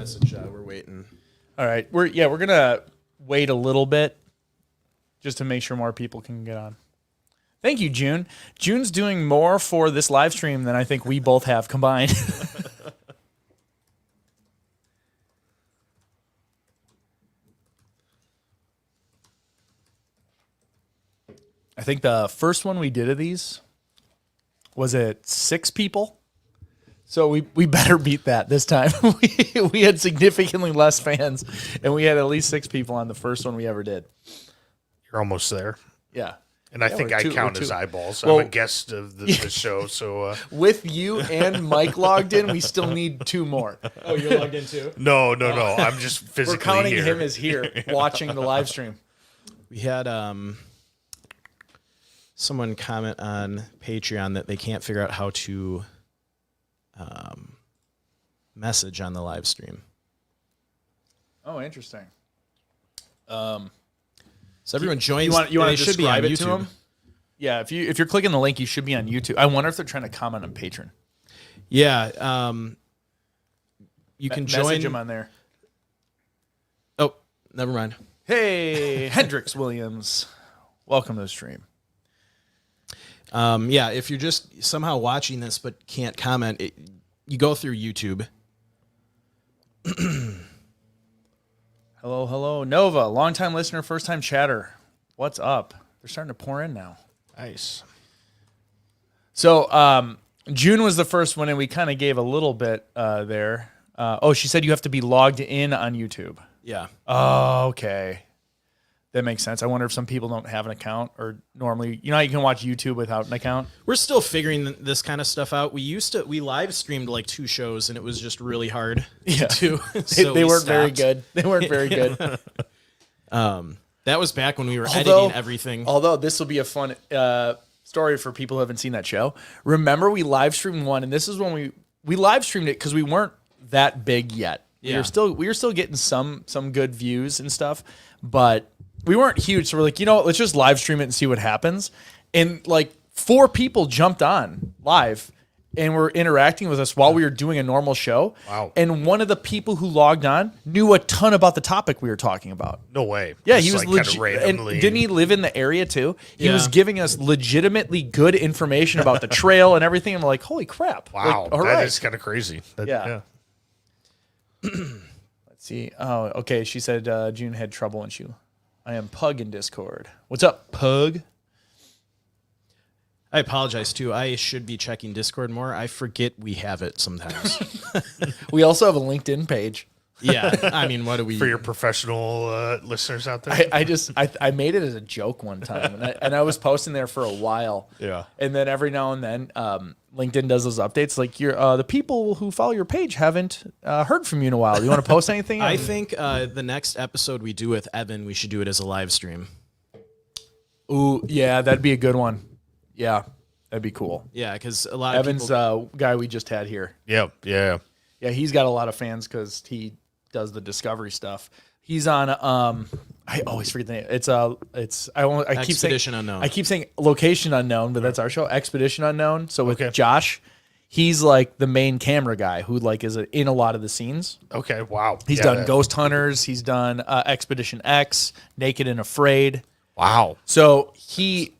message. We're waiting. All right. We're gonna wait a little bit just to make sure more people can get on. Thank you, June. June's doing more for this live stream than I think we both have combined. I think the first one we did of these was at 6 people. So we better beat that this time. we had significantly less fans, and we had at least 6 people on the first one we ever did. You're almost there. Yeah. And I think I count as eyeballs. Well, I'm a guest of the show, so... With you and Mike logged in, we still need 2 more. Oh, you're logged in too? No. I'm just physically We're counting here. him as here, watching the live stream. We had someone comment on Patreon that they can't figure out how to message on the live stream. Oh, interesting. So everyone joins. You want to should be on describe it YouTube. to them? Yeah, if you're clicking the link, you should be on YouTube. I wonder if they're trying to comment on Patreon. Yeah, you can join. Message them on there. Oh, never mind. Hey, Hendrix Williams, welcome to the stream. Yeah, if you're just somehow watching this but can't comment, you go through YouTube. Hello, Nova, longtime listener, first time chatter. What's up? They're starting to pour in now. Nice. So June was the first one, and we kind of gave a little bit there. She said you have to be logged in on YouTube. Yeah. Oh, okay. That makes sense. I wonder if some people don't have an account, or normally, you can watch YouTube without an account. We're still figuring this kind of stuff out. We live streamed like 2 shows, and it was just really hard to do. So they weren't very good. They weren't very good. That was back when we were editing everything. Although this will be a fun story for people who haven't seen that show. Remember, we live streamed one, and this is when we live streamed it because we weren't that big yet. Yeah. We were still getting some good views and stuff, but we weren't huge. So we're like, let's just live stream it and see what happens. And like 4 people jumped on live and were interacting with us while we were doing a normal show. Wow. And one of the people who logged on knew a ton about the topic we were talking about. No way. Yeah, Just he was like legit. kinda randomly. And didn't he live in the area too? He Yeah. was giving us legitimately good information about the trail and everything. I'm like, holy crap. Wow. Like, all that right. is kind of crazy. Yeah. Let's see. Oh, okay. She said June had trouble and I am Pug in Discord. What's up, Pug? I apologize too. I should be checking Discord more. I forget we have it sometimes. We also have a LinkedIn page. Yeah, I mean, what do we... For your professional listeners out there? I made it as a joke one time, and I was posting there for a while. Yeah. And then every now and then, LinkedIn does those updates. Like the people who follow your page haven't heard from you in a while. Do you want to post anything? I think the next episode we do with Evan, we should do it as a live stream. Ooh, yeah, that'd be a good one. Yeah, that'd be cool. Yeah, because a lot of Evan's people... guy we just had here. Yep. Yeah. Yeah, he's got a lot of fans because he does the Discovery stuff. He's on I always forget the name. I keep saying Expedition Unknown. I keep saying Location Unknown, but that's our show, Expedition Unknown. So with Josh, he's like the main camera guy who like is in a lot of the scenes. Okay. Wow. He's done Ghost Hunters. He's done Expedition X, Naked and Afraid. Wow. So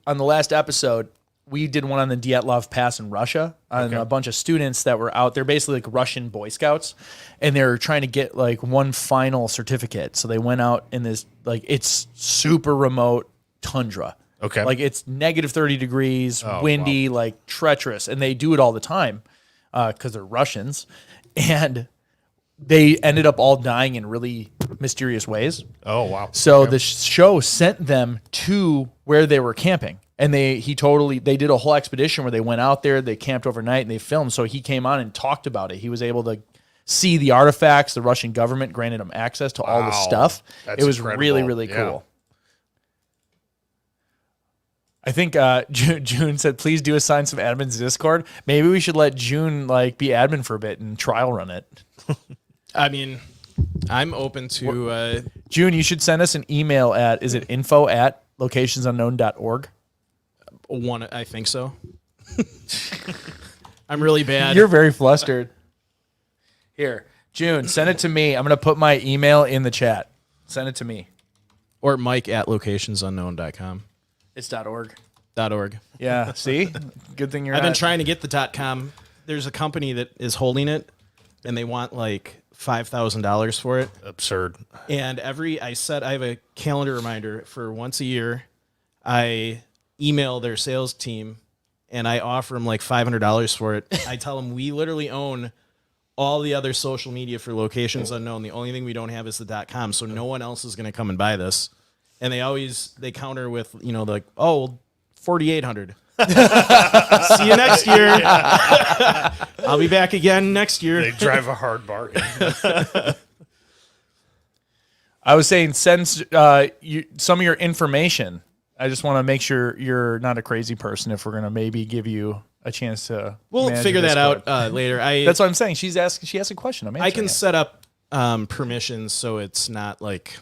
on the last episode, we did one on the Dyatlov Pass in Russia on a bunch of students that were out there, basically like Russian Boy Scouts, and they were trying to get like one final certificate. So they went out in this, like, it's super remote tundra. Okay. Like it's negative 30 degrees, windy, like treacherous, and they do it all the time because they're Russians. And they ended up all dying in really mysterious ways. Oh, wow. So the show sent them to where they were camping. And they did a whole expedition where they went out there, they camped overnight, and they filmed. So he came on and talked about it. He was able to see the artifacts. The Russian government granted him access to all the stuff. That's it was incredible. really, really cool. I think June said, please do assign some admins to Discord. Maybe we should let June be admin for a bit and trial run it. I mean, I'm open to... June, you should send us an email at, is it info@locationsunknown.org? I think so. I'm really bad. You're very flustered. Here, June, send it to me. I'm going to put my email in the chat. Send it to me. Or Mike@locationsunknown.com. It's .org. .org. Yeah, see? Good thing you're I've been not- trying to get the .com. There's a company that is holding it, and they want like $5,000 for it. Absurd. And I have a calendar reminder for once a year. I email their sales team, and I offer them like $500 for it. I tell them we literally own all the other social media for Locations Unknown. The only thing we don't have is the .com, so no one else is going to come and buy this. And they counter with, like, oh, 4,800. See you next year. I'll be back again next year. They drive a hard bargain. I was saying send some of your information. I just want to make sure you're not a crazy person if we're going to maybe give you a chance to We'll manage figure your that Discord. out later. That's what I'm saying. She asked a question. I'm I can answering it. set up permissions so it's not like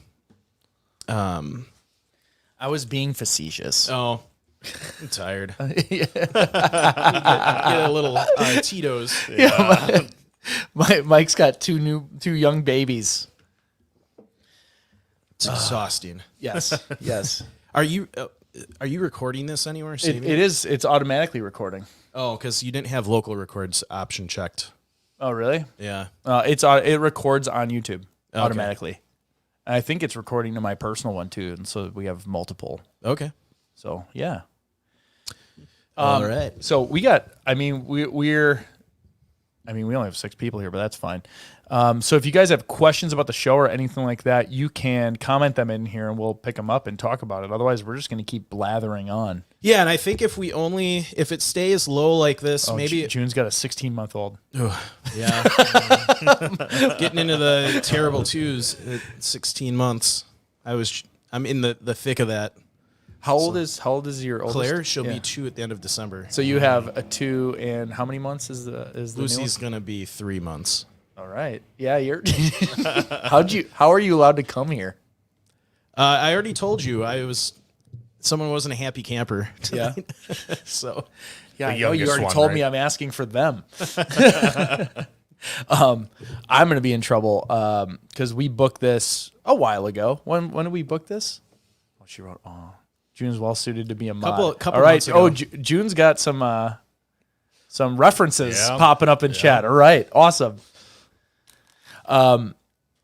I was being facetious. oh, I'm tired. Get a little Tito's. Mike's got two young babies. It's exhausting. Yes, yes. Are you recording this anywhere? It is. It's automatically recording. Oh, because you didn't have local records option checked. Oh, really? Yeah. It records on YouTube automatically. And I think it's recording to my personal one too, and so we have multiple. Okay. So yeah. All right. So we got. I mean, we only have 6 people here, but that's fine. So if you guys have questions about the show or anything like that, you can comment them in here, and we'll pick them up and talk about it. Otherwise, we're just going to keep blathering on. Yeah, and I think if it stays low like this, maybe June's got a 16-month-old. yeah, getting into the terrible twos at 16 months. I'm in the thick of that. How old is your oldest? Claire, she'll Yeah. be 2 at the end of December. So you have a 2, and how many months is the Lucy's gonna be 3 months. All right. Yeah, you're. How are you allowed to come here? I already told you someone wasn't a happy camper. Yeah. So Yeah, I know you youngest already one, told right? me I'm asking for them. I'm going to be in trouble because we booked this a while ago. When did we book this? Oh, she wrote, June's well suited to be a mod. Couple All right. months ago. Oh, June's got some references Yeah. popping up in chat. All right. Awesome.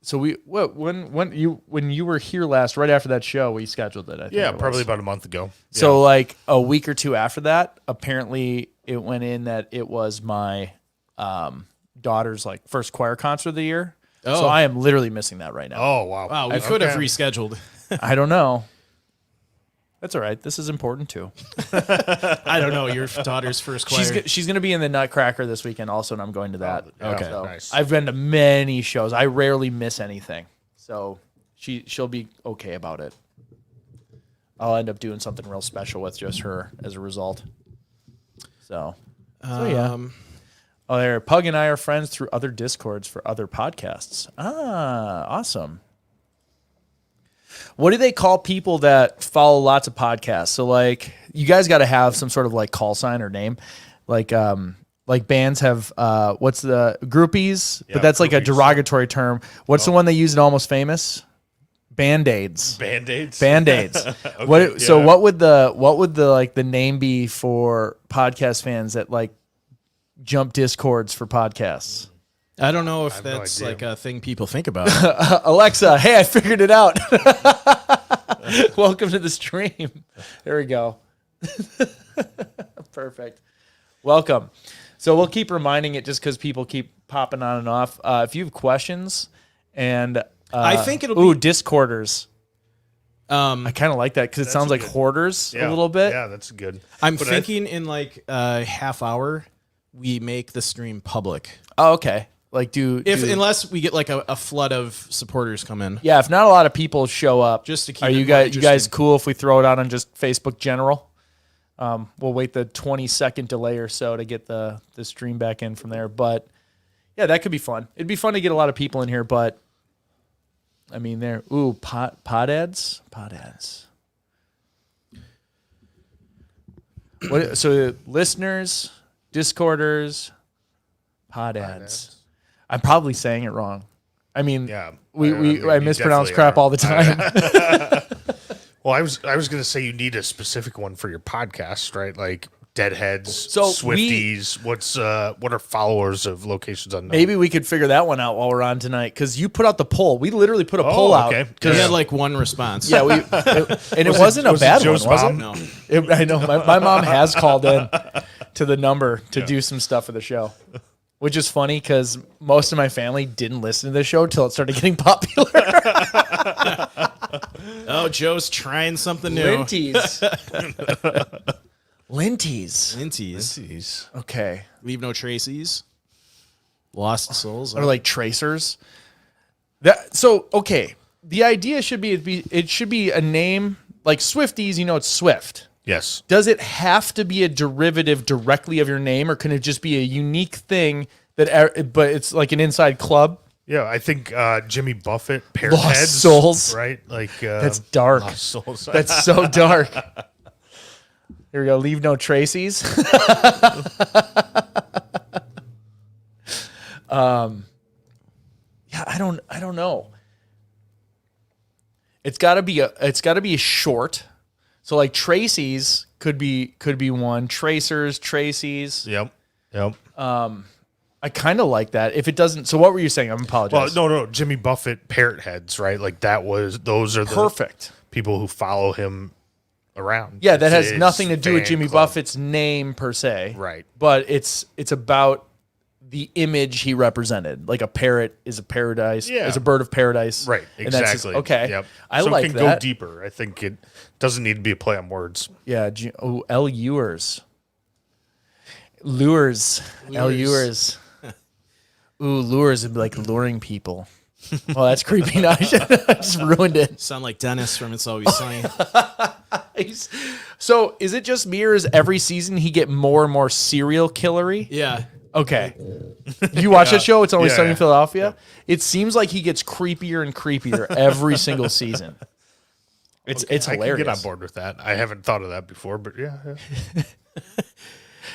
So when you were here last, right after that show, we scheduled it. I think Yeah, it was. probably about a month ago. So like a week or 2 after that, apparently it went in that it was my daughter's like first choir concert of the year. Oh. So I am literally missing that right now. Oh, wow. wow, we could have rescheduled. I don't know. That's all right. This is important too. I don't know your daughter's first choir. She's going to be in the Nutcracker this weekend also, and I'm going to that. Okay, So nice. I've been to many shows. I rarely miss anything. So she'll be okay about it. I'll end up doing something real special with just her as a result. So yeah. Oh, there. Pug and I are friends through other Discords for other podcasts. Ah, awesome. What do they call people that follow lots of podcasts? So, like, you guys got to have some sort of like call sign or name, like bands have. What's the groupies? Yeah, but that's like a groupies. derogatory term. What's the one they use in Almost Famous? Band-aids. Band-Aids? Band-aids. So what would the like the name be for podcast fans that like jump Discords for podcasts? I don't know if no that's idea. like a thing people think about. Alexa, hey, I figured it out. Welcome to the stream. There we go. Perfect. Welcome. So we'll keep reminding it just because people keep popping on and off. If you have questions and I think it'll ooh, be Discorders. I kind of like that because it sounds like good- hoarders Yeah. a little bit. Yeah, that's good. I'm But thinking in like a half hour we make the stream public. Oh, okay. Like Unless we get like a flood of supporters come in. yeah, if not a lot of people show up, Just to keep are it you more guys interesting. cool if we throw it out on just Facebook general? We'll wait the 20-second delay or so to get the stream back in from there. But yeah, that could be fun. It'd be fun to get a lot of people in here, but I mean pod ads? Pod ads. So listeners, Discorders, pod ads. I'm probably saying it wrong. I mean, Yeah. I you mispronounce definitely crap are. all the time. Well, I was going to say you need a specific one for your podcast, right? Like Deadheads, So Swifties. What are followers of Locations Unknown? Maybe we could figure that one out while we're on tonight, because you put out the poll. We literally put a poll out. okay. We had like one response. Yeah, and it wasn't a bad one, Joe's was it? mom? No. I know my mom has called in to the number to do some stuff for the show, which is funny because most of my family didn't listen to the show till it started getting popular. Oh, Joe's trying something new. Linties. Linties. Linties. Okay. Leave no traces. Lost souls. Or like tracers. Okay. The idea should be it should be a name like Swifties, it's Swift. Yes. Does it have to be a derivative directly of your name, or can it just be a unique thing but it's like an inside club? Yeah, I think Jimmy Buffett, Parrot Lost Heads, Souls. right? Like That's dark. Lost Souls. That's so dark. Here we go. Leave no traces. Yeah, I don't know. It's got to be a short. So like Tracy's could be one. Tracers, Tracy's. Yep. I kind of like that. If it doesn't, so what were you saying? I'm apologizing. Well, no, Jimmy Buffett, Parrot Heads, right? Like those are the Perfect. people who follow him around. Yeah, that has It's nothing to do with fan Jimmy club. Buffett's name per se. Right. But it's about the image he represented. Like a parrot is a paradise. Yeah. Is a bird of paradise. Right, And that's his- exactly. okay. Yep. I so like it can that. go deeper. I think it doesn't need to be a play on words. Yeah. L. Ewers. Lures. L. Ewers. Ooh, lures would be like luring people. Oh, that's creepy. Now I just ruined it. Sound like Dennis from It's Always Sunny. So is it just me, or is every season he get more and more serial killery? Yeah. Okay. You watch that show? It's Always Yeah, Sunny yeah. in Philadelphia. It seems like he gets creepier and creepier every single season. It's I hilarious. can get on board with that. I haven't thought of that before, but yeah.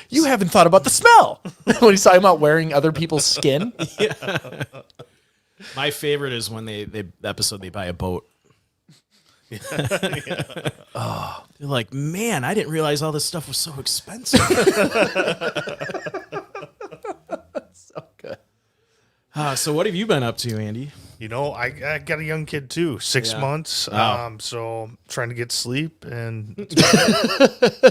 You haven't thought about the smell when he's talking about wearing other people's skin. My favorite is when the episode they buy a boat. Oh, they're like, man, I didn't realize all this stuff was so expensive. So good. So what have you been up to, Andy? I got a young kid too, 6 Yeah. months. Wow. So trying to get sleep and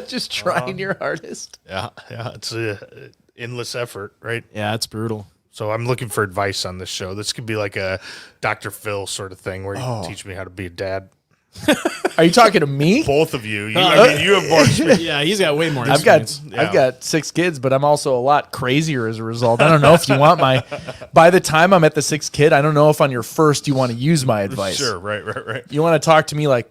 Just trying your hardest. yeah, it's a endless effort, right? Yeah, it's brutal. So I'm looking for advice on this show. This could be like a Dr. Phil sort of thing where you can teach me how to be a dad. Are you talking to me? Both of you. You have more experience. Yeah, he's got way more I've got experience. I've got 6 kids, but I'm also a lot crazier as a result. I don't know if you want by the time I'm at the 6th kid, I don't know if on your first you want to use my advice. Sure, right. You want to talk to me like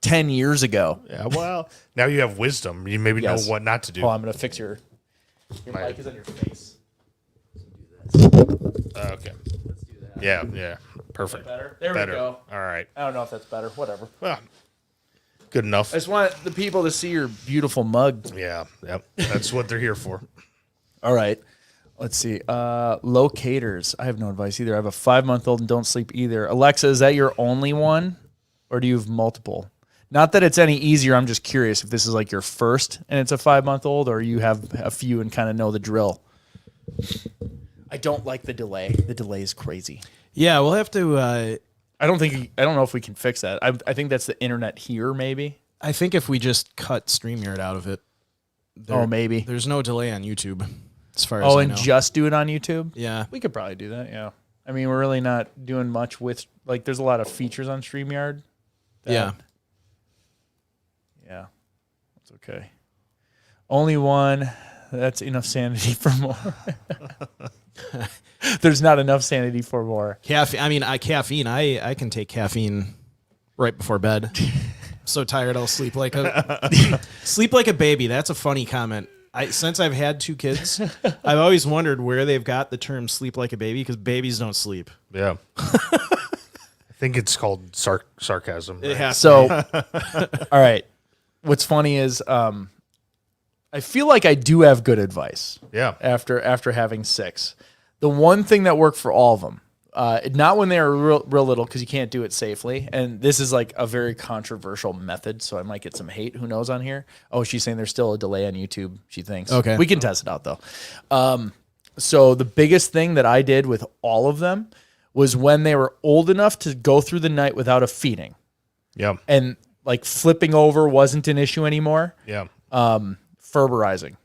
10 years ago. Yeah, well, now you have wisdom. You maybe Yes. know what not to do. Oh, I'm going to fix your My- mic is on your face. Okay. Yeah. Perfect. Better? There Better. we go. All right. I don't know if that's better. Whatever. Well, good enough. I just want the people to see your beautiful mug. Yeah. Yep. That's what they're here for. All right. Let's see. Locators. I have no advice either. I have a 5-month-old and don't sleep either. Alexa, is that your only one, or do you have multiple? Not that it's any easier. I'm just curious if this is like your first and it's a 5-month-old, or you have a few and kind of know the drill. I don't like the delay. The delay is crazy. Yeah, we'll have to. I don't know if we can fix that. I think that's the internet here, maybe. I think if we just cut StreamYard out of it. Maybe. There's no delay on YouTube, as far as Oh, I and know. just do it on YouTube? Yeah. We could probably do that, yeah. I mean, we're really not doing much with, like, there's a lot of features on StreamYard. Yeah. Yeah. That's okay. Only one. That's enough sanity for more. There's not enough sanity for more. Caffeine. I mean, caffeine. I can take caffeine right before bed. So tired, I'll sleep like a baby. That's a funny comment. Since I've had 2 kids, I've always wondered where they've got the term "sleep like a baby" because babies don't sleep. Yeah. I think it's called sarcasm. It Right? has So, all right. What's funny is I feel like I do have good advice Yeah. after having 6. The one thing that worked for all of them, not when they were real little, because you can't do it safely. And this is like a very controversial method, so I might get some hate. Who knows on here? Oh, she's saying there's still a delay on YouTube, she thinks. Okay. We can test it out, though. So the biggest thing that I did with all of them was when they were old enough to go through the night without a feeding. Yeah. And like flipping over wasn't an issue anymore. Yeah. Ferberizing.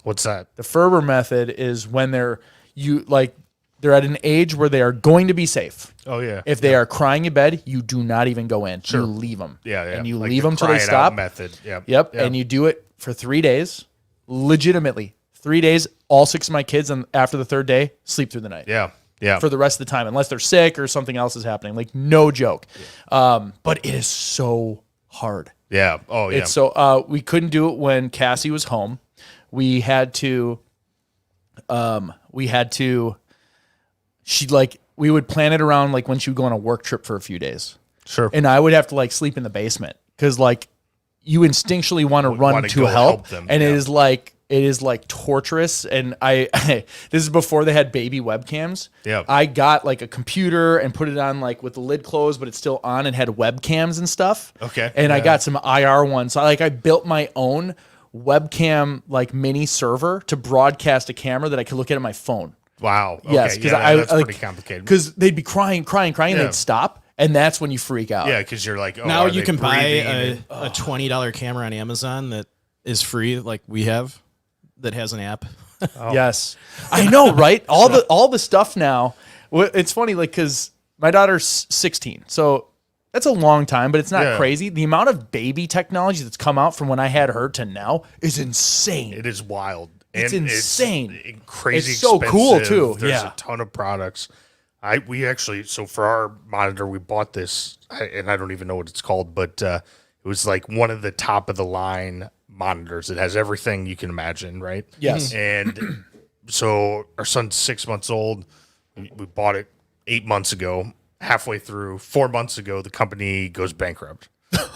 What's that? The Ferber method is when they're at an age where they are going to be safe. Oh, yeah. If they are crying in bed, you do not even go in. Sure. You leave them. Yeah, yeah. And you Like leave the them till they cry it out stop. method. Yep. Yep. And you do it for 3 days. Legitimately. 3 days, all 6 of my kids, and after the 3rd day, sleep through the night. Yeah. Yeah. For the rest of the time, unless they're sick or something else is happening. Like, no joke. But it is so hard. Yeah. Oh, yeah. It's so we couldn't do it when Cassie was home. We had to we would plan it around like when she would go on a work trip for a few days. Sure. And I would have to like sleep in the basement because like you instinctually want to run wanna to go help help them, and yeah. it is like torturous. And this is before they had baby webcams. Yeah. I got like a computer and put it on like with the lid closed, but it's still on and had webcams and stuff. Okay. And I Yeah. got some IR ones. So I built my own webcam like mini server to broadcast a camera that I could look at on my phone. Wow. Okay. Yes, because yeah, that's like, pretty complicated. Because they'd be crying, and Yeah. they'd stop, and that's when you freak out. Yeah, because you're like, oh, Now are you they can buy breathing? a $20 camera on Amazon that is free, like we have, that has an app. Yes, I know, right? All the stuff now. It's funny, like because my daughter's 16, so that's a long time, but it's not Yeah. crazy. The amount of baby technology that's come out from when I had her to now is insane. It is wild. It's And insane. It's crazy It's so cool, expensive. too. There's Yeah. a ton of products. We actually, so for our monitor, we bought this, and I don't even know what it's called, but it was like one of the top of the line monitors. It has everything you can imagine, right? Yes. And so our son's 6 months old. We bought it 8 months ago. Halfway through, 4 months ago, the company goes bankrupt.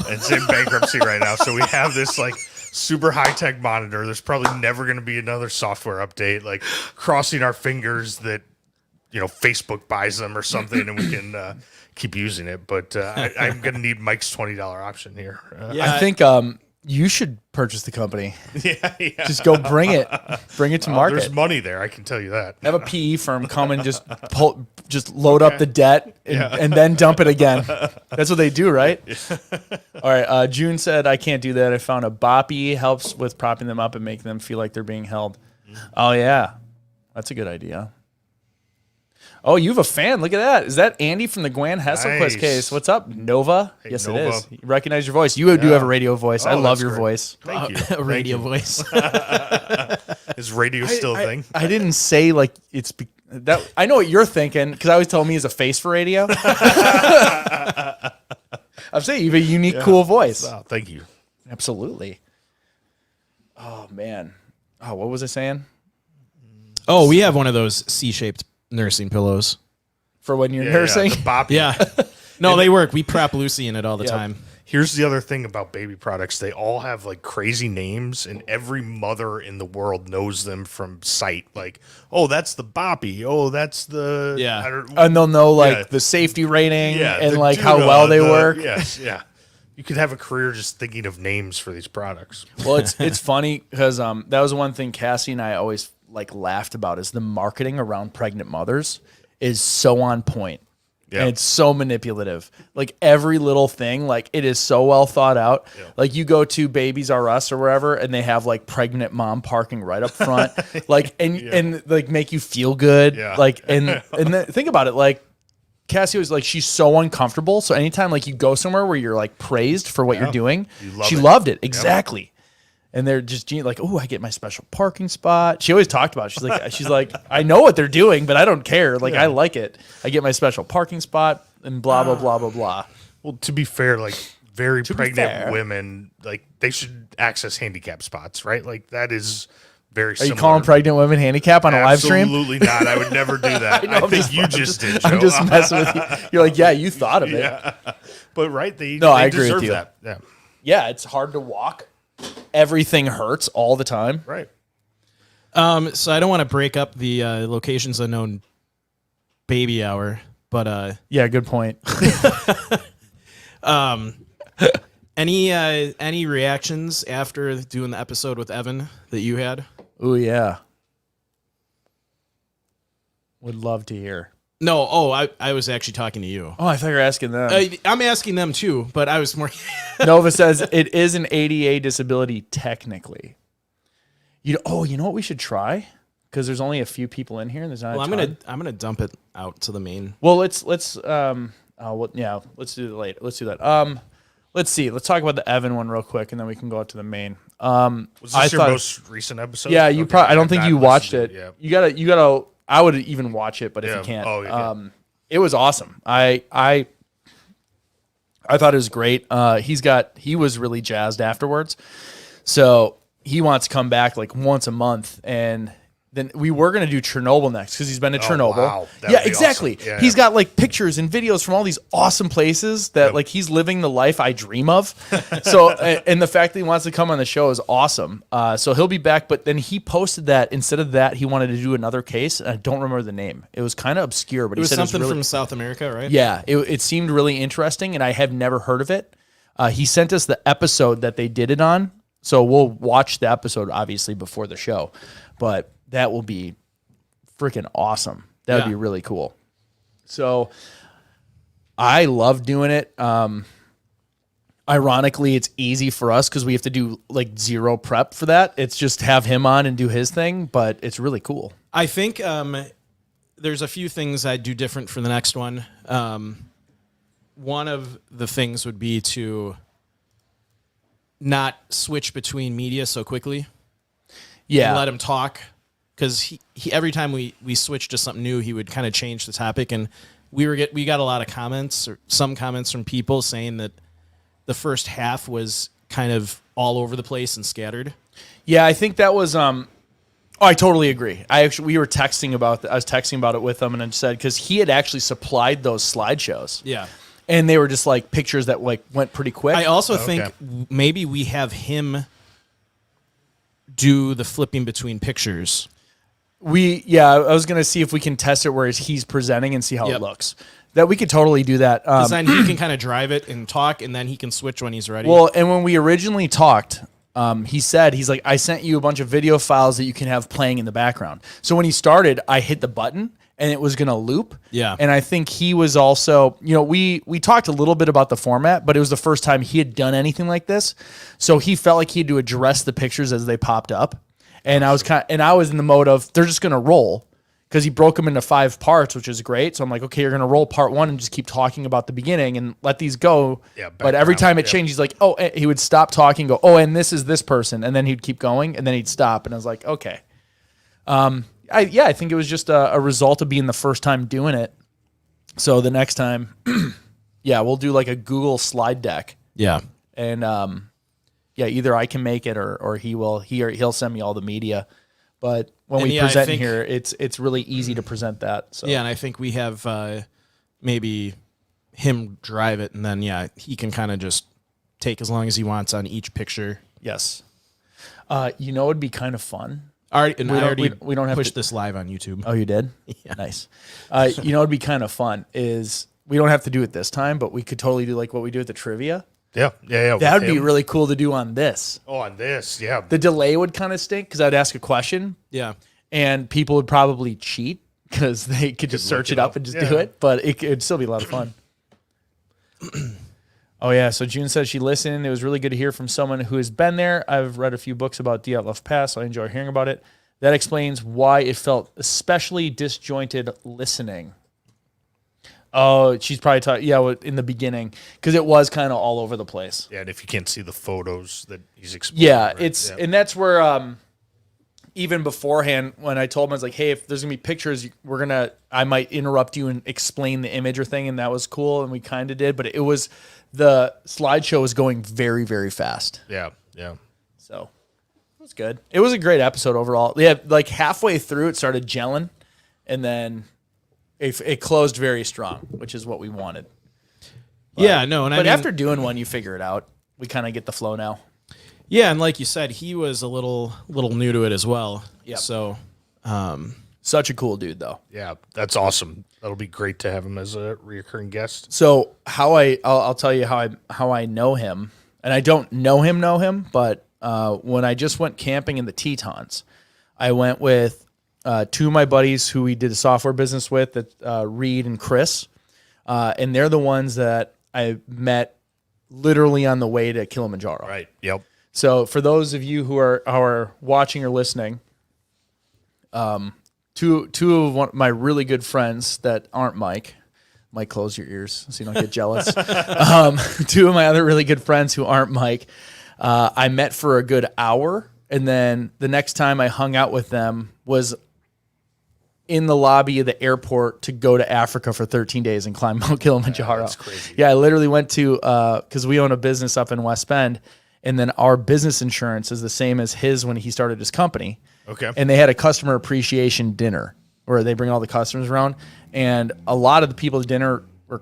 It's in bankruptcy right now. So we have this like super high tech monitor. There's probably never going to be another software update. Like crossing our fingers that Facebook buys them or something, and we can keep using it. But I'm going to need Mike's $20 option here. I think you should purchase the company. Yeah. Just go bring it to market. There's money there. I can tell you that. Have a PE firm come and just load up the debt and then dump it again. That's what they do, right? All right. June said, I can't do that. I found a boppy helps with propping them up and making them feel like they're being held. Oh, yeah. That's a good idea. Oh, you have a fan. Look at that. Is that Andy from the Gwen Hesselquist Nice. case? What's up, Nova? Hey, yes, Nova. it is. You recognize your voice. You do have a radio voice. I Oh, love that's your great. voice. Thank you. A radio voice. Is radio still a thing? I didn't say like it's that. I know what you're thinking because I always tell me he's a face for radio. I'm saying you have a unique, cool voice. Oh, thank you. Absolutely. Oh man. Oh, what was I saying? Oh, we have one of those C-shaped nursing pillows. For when you're Yeah, nursing. the boppy. Yeah. No, they work. We prop Lucy in it all the time. Here's the other thing about baby products. They all have like crazy names, and every mother in the world knows them from sight. Like, oh, that's the boppy. Oh, that's the... Yeah. I don't- And they'll know like Yeah. the safety rating and the like how Juno, well they the- work. Yes, yeah. You could have a career just thinking of names for these products. Well, it's funny because that was one thing Cassie and I always like laughed about is the marketing around pregnant mothers is so on point. Yeah. And it's so manipulative. Like every little thing, like it is so well thought out. Yeah. Like you go to Babies R Us or wherever, and they have like pregnant mom parking right up front, like and like make you feel good. Yeah. Like and think about it, like Cassie was like she's so uncomfortable. So anytime like you go somewhere where you're like praised for what you're doing, love she it. loved it exactly. And they're just like, oh, I get my special parking spot. She always talked about it. She's like, I know what they're doing, but I don't care. Like, I like it. I get my special parking spot and blah, blah, blah, blah, blah. Well, to be fair, like very be pregnant fair. women, like they should access handicap spots, right? Like that is very Are similar. you calling pregnant women handicap on a live stream? Absolutely not. I would never do that. I, I'm think just- you just did, Joe. I'm just messing with you. You're like, yeah, you thought of it. But right, they No, I they agree with deserve you. that. Yeah, Yeah, it's hard to walk. Everything hurts all the time. right. So I don't want to break up the Locations Unknown baby hour, but Yeah, good point. any reactions after doing the episode with Evan that you had? Oh yeah. Would love to hear. No, I was actually talking to you. Oh, I thought you were asking them. I'm asking them too, but I was more. Nova says it is an ADA disability technically. You know what we should try? Because there's only a few people in here, and there's not. Well, a ton. I'm gonna dump it out to the main. Well, let's let's do it later. Let's do that. Let's see. Let's talk about the Evan one real quick, and then we can go out to the main. Was this your most recent episode? Yeah, you probably. I don't think you watched it. Yeah. You gotta. I would even watch it, but if you can't, it was awesome. I thought it was great. He was really jazzed afterwards, so he wants to come back like once a month, and then we were going to do Chernobyl next because he's been to Chernobyl. Wow. That Yeah, would be exactly. awesome. Yeah, He's got like pictures and videos from all these awesome places that like he's living the life I dream of. So, and the fact that he wants to come on the show is awesome. So he'll be back. But then he posted that instead of that, he wanted to do another case. And I don't remember the name. It was kind of obscure, but It was he said something it was really, from South America, right? yeah, it seemed really interesting, and I have never heard of it. He sent us the episode that they did it on, so we'll watch the episode obviously before the show. But that will be freaking awesome. That would be really cool. So I love doing it. Ironically, it's easy for us because we have to do like zero prep for that. It's just have him on and do his thing, but it's really cool. I think there's a few things I'd do different for the next one. One of the things would be to not switch between media so quickly. Yeah. And let him talk. Because he every time we switched to something new, he would kind of change the topic. And we got a lot of comments, or some comments from people saying that the first half was kind of all over the place and scattered. Yeah, I think that was I totally agree. We were texting about I was texting about it with him, and I said because he had actually supplied those slideshows. Yeah. And they were just like pictures that like went pretty quick. I also think maybe we have him do the flipping between pictures. I was gonna see if we can test it where he's presenting and see how it looks. That we could totally do that. Because then he can kind of drive it and talk, and then he can switch when he's ready. Well, and when we originally talked, he's like, I sent you a bunch of video files that you can have playing in the background. So when he started, I hit the button and it was going to loop. Yeah. And I think he was also, we talked a little bit about the format, but it was the first time he had done anything like this. So he felt like he had to address the pictures as they popped up. And I was in the mode of, they're just going to roll. Because he broke them into 5 parts, which is great. So I'm like, okay, you're going to roll part 1 and just keep talking about the beginning and let these go. Yeah, but every time it changed, he's like, he would stop talking, go, and this is this person. And then he'd keep going, and then he'd stop. And I was like, okay. I think it was just a result of being the first time doing it. So the next time, we'll do like a Google slide deck. Yeah. And either I can make it or he'll send me all the media. But when we present here, it's really easy to present that. So yeah, and I think we have maybe him drive it, and then he can kind of just take as long as he wants on each picture. Yes. It'd be kind of fun. I already we don't have pushed to, this live on YouTube. Oh, you did? Yeah. Nice. It'd be kind of fun is we don't have to do it this time, but we could totally do like what we do at the trivia. Yeah. That would be really cool to do on this. Oh, on this, yeah. The delay would kind of stink because I'd ask a question. Yeah. And people would probably cheat because they could just search it up and just do it. But it'd still be a lot of fun. Oh, yeah. So June says she listened. It was really good to hear from someone who has been there. I've read a few books about Dyatlov Pass, so I enjoy hearing about it. That explains why it felt especially disjointed listening. Oh, she's probably talking, in the beginning, because it was kind of all over the place. Yeah, and if you can't see the photos that he's explaining. Yeah, and that's where, even beforehand, when I told him, I was like, hey, if there's going to be pictures, I might interrupt you and explain the image or thing, and that was cool, and we kind of did, but the slideshow was going very, very fast. Yeah. So, it was good. It was a great episode overall. Yeah, like halfway through, it started gelling, and then it closed very strong, which is what we wanted. But, yeah, no, and but after doing one, you figure it out. We kind of get the flow now. Yeah, and like you said, he was a little new to it as well. Yep. So, Such a cool dude, though. Yeah, that's awesome. That'll be great to have him as a reoccurring guest. So I'll tell you how I know him, and I don't know him, but when I just went camping in the Tetons, I went with two of my buddies who we did a software business with, Reed and Chris, and they're the ones that I met literally on the way to Kilimanjaro. Right. Yep. So for those of you who are watching or listening, two of my really good friends that aren't Mike, close your ears so you don't get jealous. Two of my other really good friends who aren't Mike, I met for a good hour, and then the next time I hung out with them was in the lobby of the airport to go to Africa for 13 days and climb Mount Kilimanjaro. That's crazy. Yeah, I literally went to because we own a business up in West Bend, and then our business insurance is the same as his when he started his company. Okay. And they had a customer appreciation dinner where they bring all the customers around, and a lot of the people at dinner were,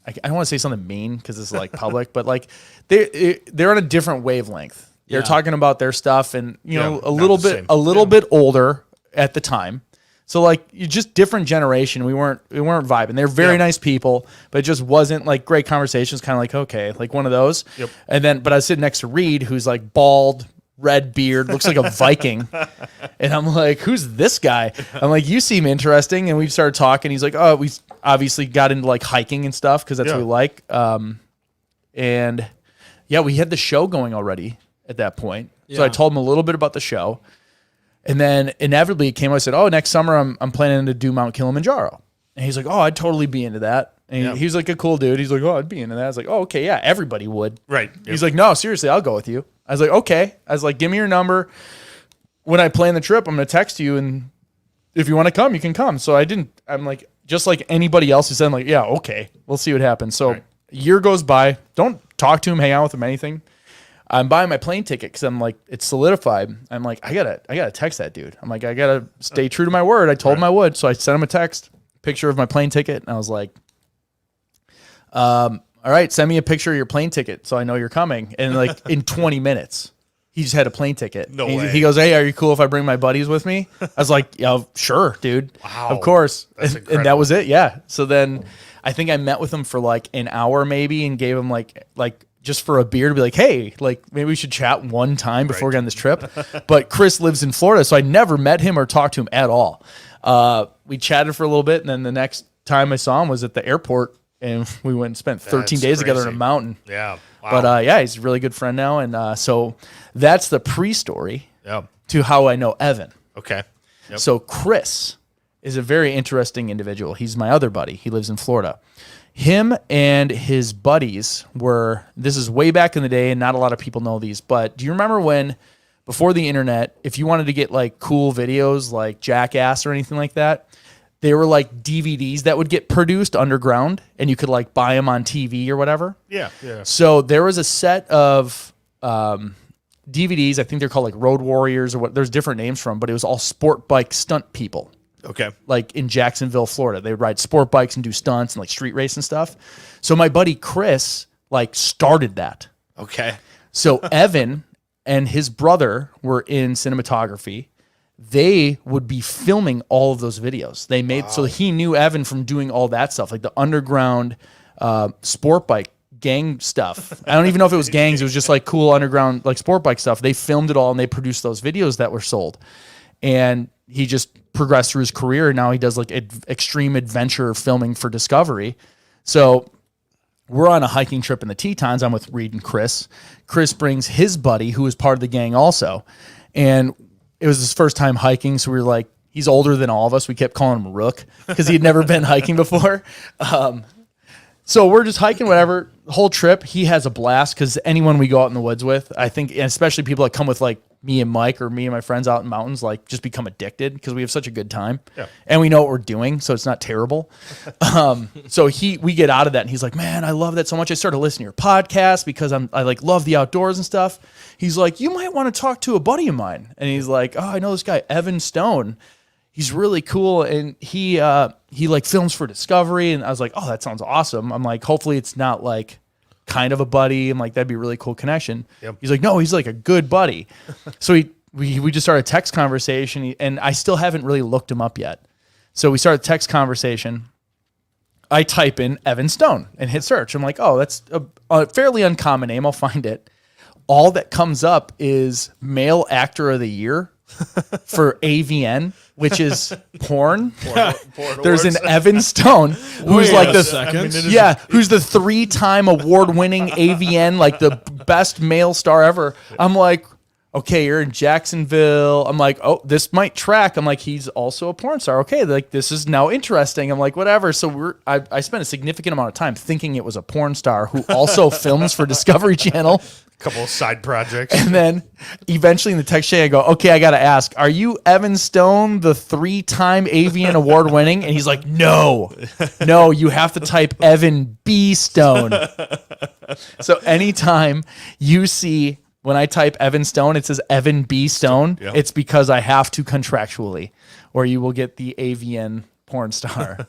I don't want to say something mean because it's like public, but like they're on a different wavelength. They're Yeah. talking about their stuff, and not a little the bit same. older at the time. So like you just different generation. We weren't vibing. They're very nice people, but it just wasn't like great conversations. Kind of like okay, like one of those. Yep. And then, but I was sitting next to Reed, who's like bald, red beard, looks like a Viking. And I'm like, who's this guy? I'm like, you seem interesting. And we started talking. He's like, oh, we obviously got into like hiking and stuff because that's what we like. And yeah, we had the show going already at that point. So I Yeah. told him a little bit about the show. And then inevitably it came. I said, "Oh, next summer I'm planning to do Mount Kilimanjaro." And he's like, "Oh, I'd totally be into that." And he was like a cool dude. He's like, "Oh, I'd be into that." I was like, "Oh, okay, yeah, everybody would." Right. He's like, "No, seriously, I'll go with you." I was like, "Okay." I was like, "Give me your number. When I plan the trip, I'm gonna text you, and if you want to come, you can come." So I didn't. I'm like, just like anybody else who said, I'm like, "Yeah, okay, we'll see what happens." So a year goes by. Don't talk to him, hang out with him, anything. I'm buying my plane ticket because I'm like, it's solidified. I'm like, I gotta text that dude. I'm like, I gotta stay true to my word. I told him I would, so I sent him a text, picture of my plane ticket, and I was like, all right, send me a picture of your plane ticket so I know you're coming. And like in 20 minutes, he just had a plane ticket. No And way. He goes, "Hey, are you cool if I bring my buddies with me?" I was like, "Yeah, sure, dude. Wow. Of course." That's And that incredible. was it. Yeah. So then I think I met with him for like an hour maybe and gave him like just for a beer to be like, "Hey, like maybe we should chat one time before we get on this trip." But Chris lives in Florida, so I never met him or talked to him at all. We chatted for a little bit, and then the next time I saw him was at the airport, and we went and spent 13 That's days together in a crazy. mountain. Yeah. Wow. But yeah, he's a really good friend now, and so that's the pre-story yeah. to how I know Evan. Okay. Yep. So Chris is a very interesting individual. He's my other buddy. He lives in Florida. Him and his buddies this is way back in the day, and not a lot of people know these, but do you remember when, before the internet, if you wanted to get like cool videos like Jackass or anything like that, they were like DVDs that would get produced underground, and you could like buy them on TV or whatever? Yeah. Yeah. So there was a set of DVDs. I think they're called like Road Warriors or what. There's different names for them, but it was all sport bike stunt people, Okay. like in Jacksonville, Florida. They would ride sport bikes and do stunts and like street race and stuff. So my buddy Chris like started that. Okay. So Evan and his brother were in cinematography. They would be filming all of those videos. They made so he knew Evan from doing all that stuff, like the underground sport bike gang stuff. I don't even know if it was gangs. It was just like cool underground like sport bike stuff. They filmed it all and they produced those videos that were sold. And he just progressed through his career. And now he does like extreme adventure filming for Discovery. So we're on a hiking trip in the Tetons. I'm with Reed and Chris. Chris brings his buddy, who is part of the gang also. And it was his first time hiking. So we were like, he's older than all of us. We kept calling him Rook because he had never been hiking before. So we're just hiking, whatever. The whole trip, he has a blast because anyone we go out in the woods with, I think, and especially people that come with like me and Mike or me and my friends out in mountains, like just become addicted because we have such a good time. Yeah. And we know what we're doing, so it's not terrible. So we get out of that and he's like, "Man, I love that so much. I started listening to your podcast because I like love the outdoors and stuff." He's like, "You might want to talk to a buddy of mine." And he's like, "Oh, I know this guy, Evan Stone. He's really cool, and he like films for Discovery." And I was like, "Oh, that sounds awesome." I'm like, hopefully it's not like kind of a buddy. I'm like, that'd be a really cool connection. Yep. He's like, no, he's like a good buddy. So we just started a text conversation, and I still haven't really looked him up yet. So we started a text conversation. I type in Evan Stone and hit search. I'm like, oh, that's a fairly uncommon name. I'll find it. All that comes up is male actor of the year for AVN, which is porn. There's an Evan Stone who's like the who's the 3-time award-winning AVN, like the best male star ever. I'm like, okay, you're in Jacksonville. I'm like, oh, this might track. I'm like, he's also a porn star. Okay, like this is now interesting. I'm like, whatever. So I spent a significant amount of time thinking it was a porn star who also films for Discovery Channel. Couple of side projects. And then eventually in the text chain, I go, okay, I got to ask, are you Evan Stone, the 3-time AVN award winning? And he's like, no, you have to type Evan B. Stone. So anytime you see when I type Evan Stone, it says Evan B. Stone. Yeah. It's because I have to contractually, or you will get the AVN porn star.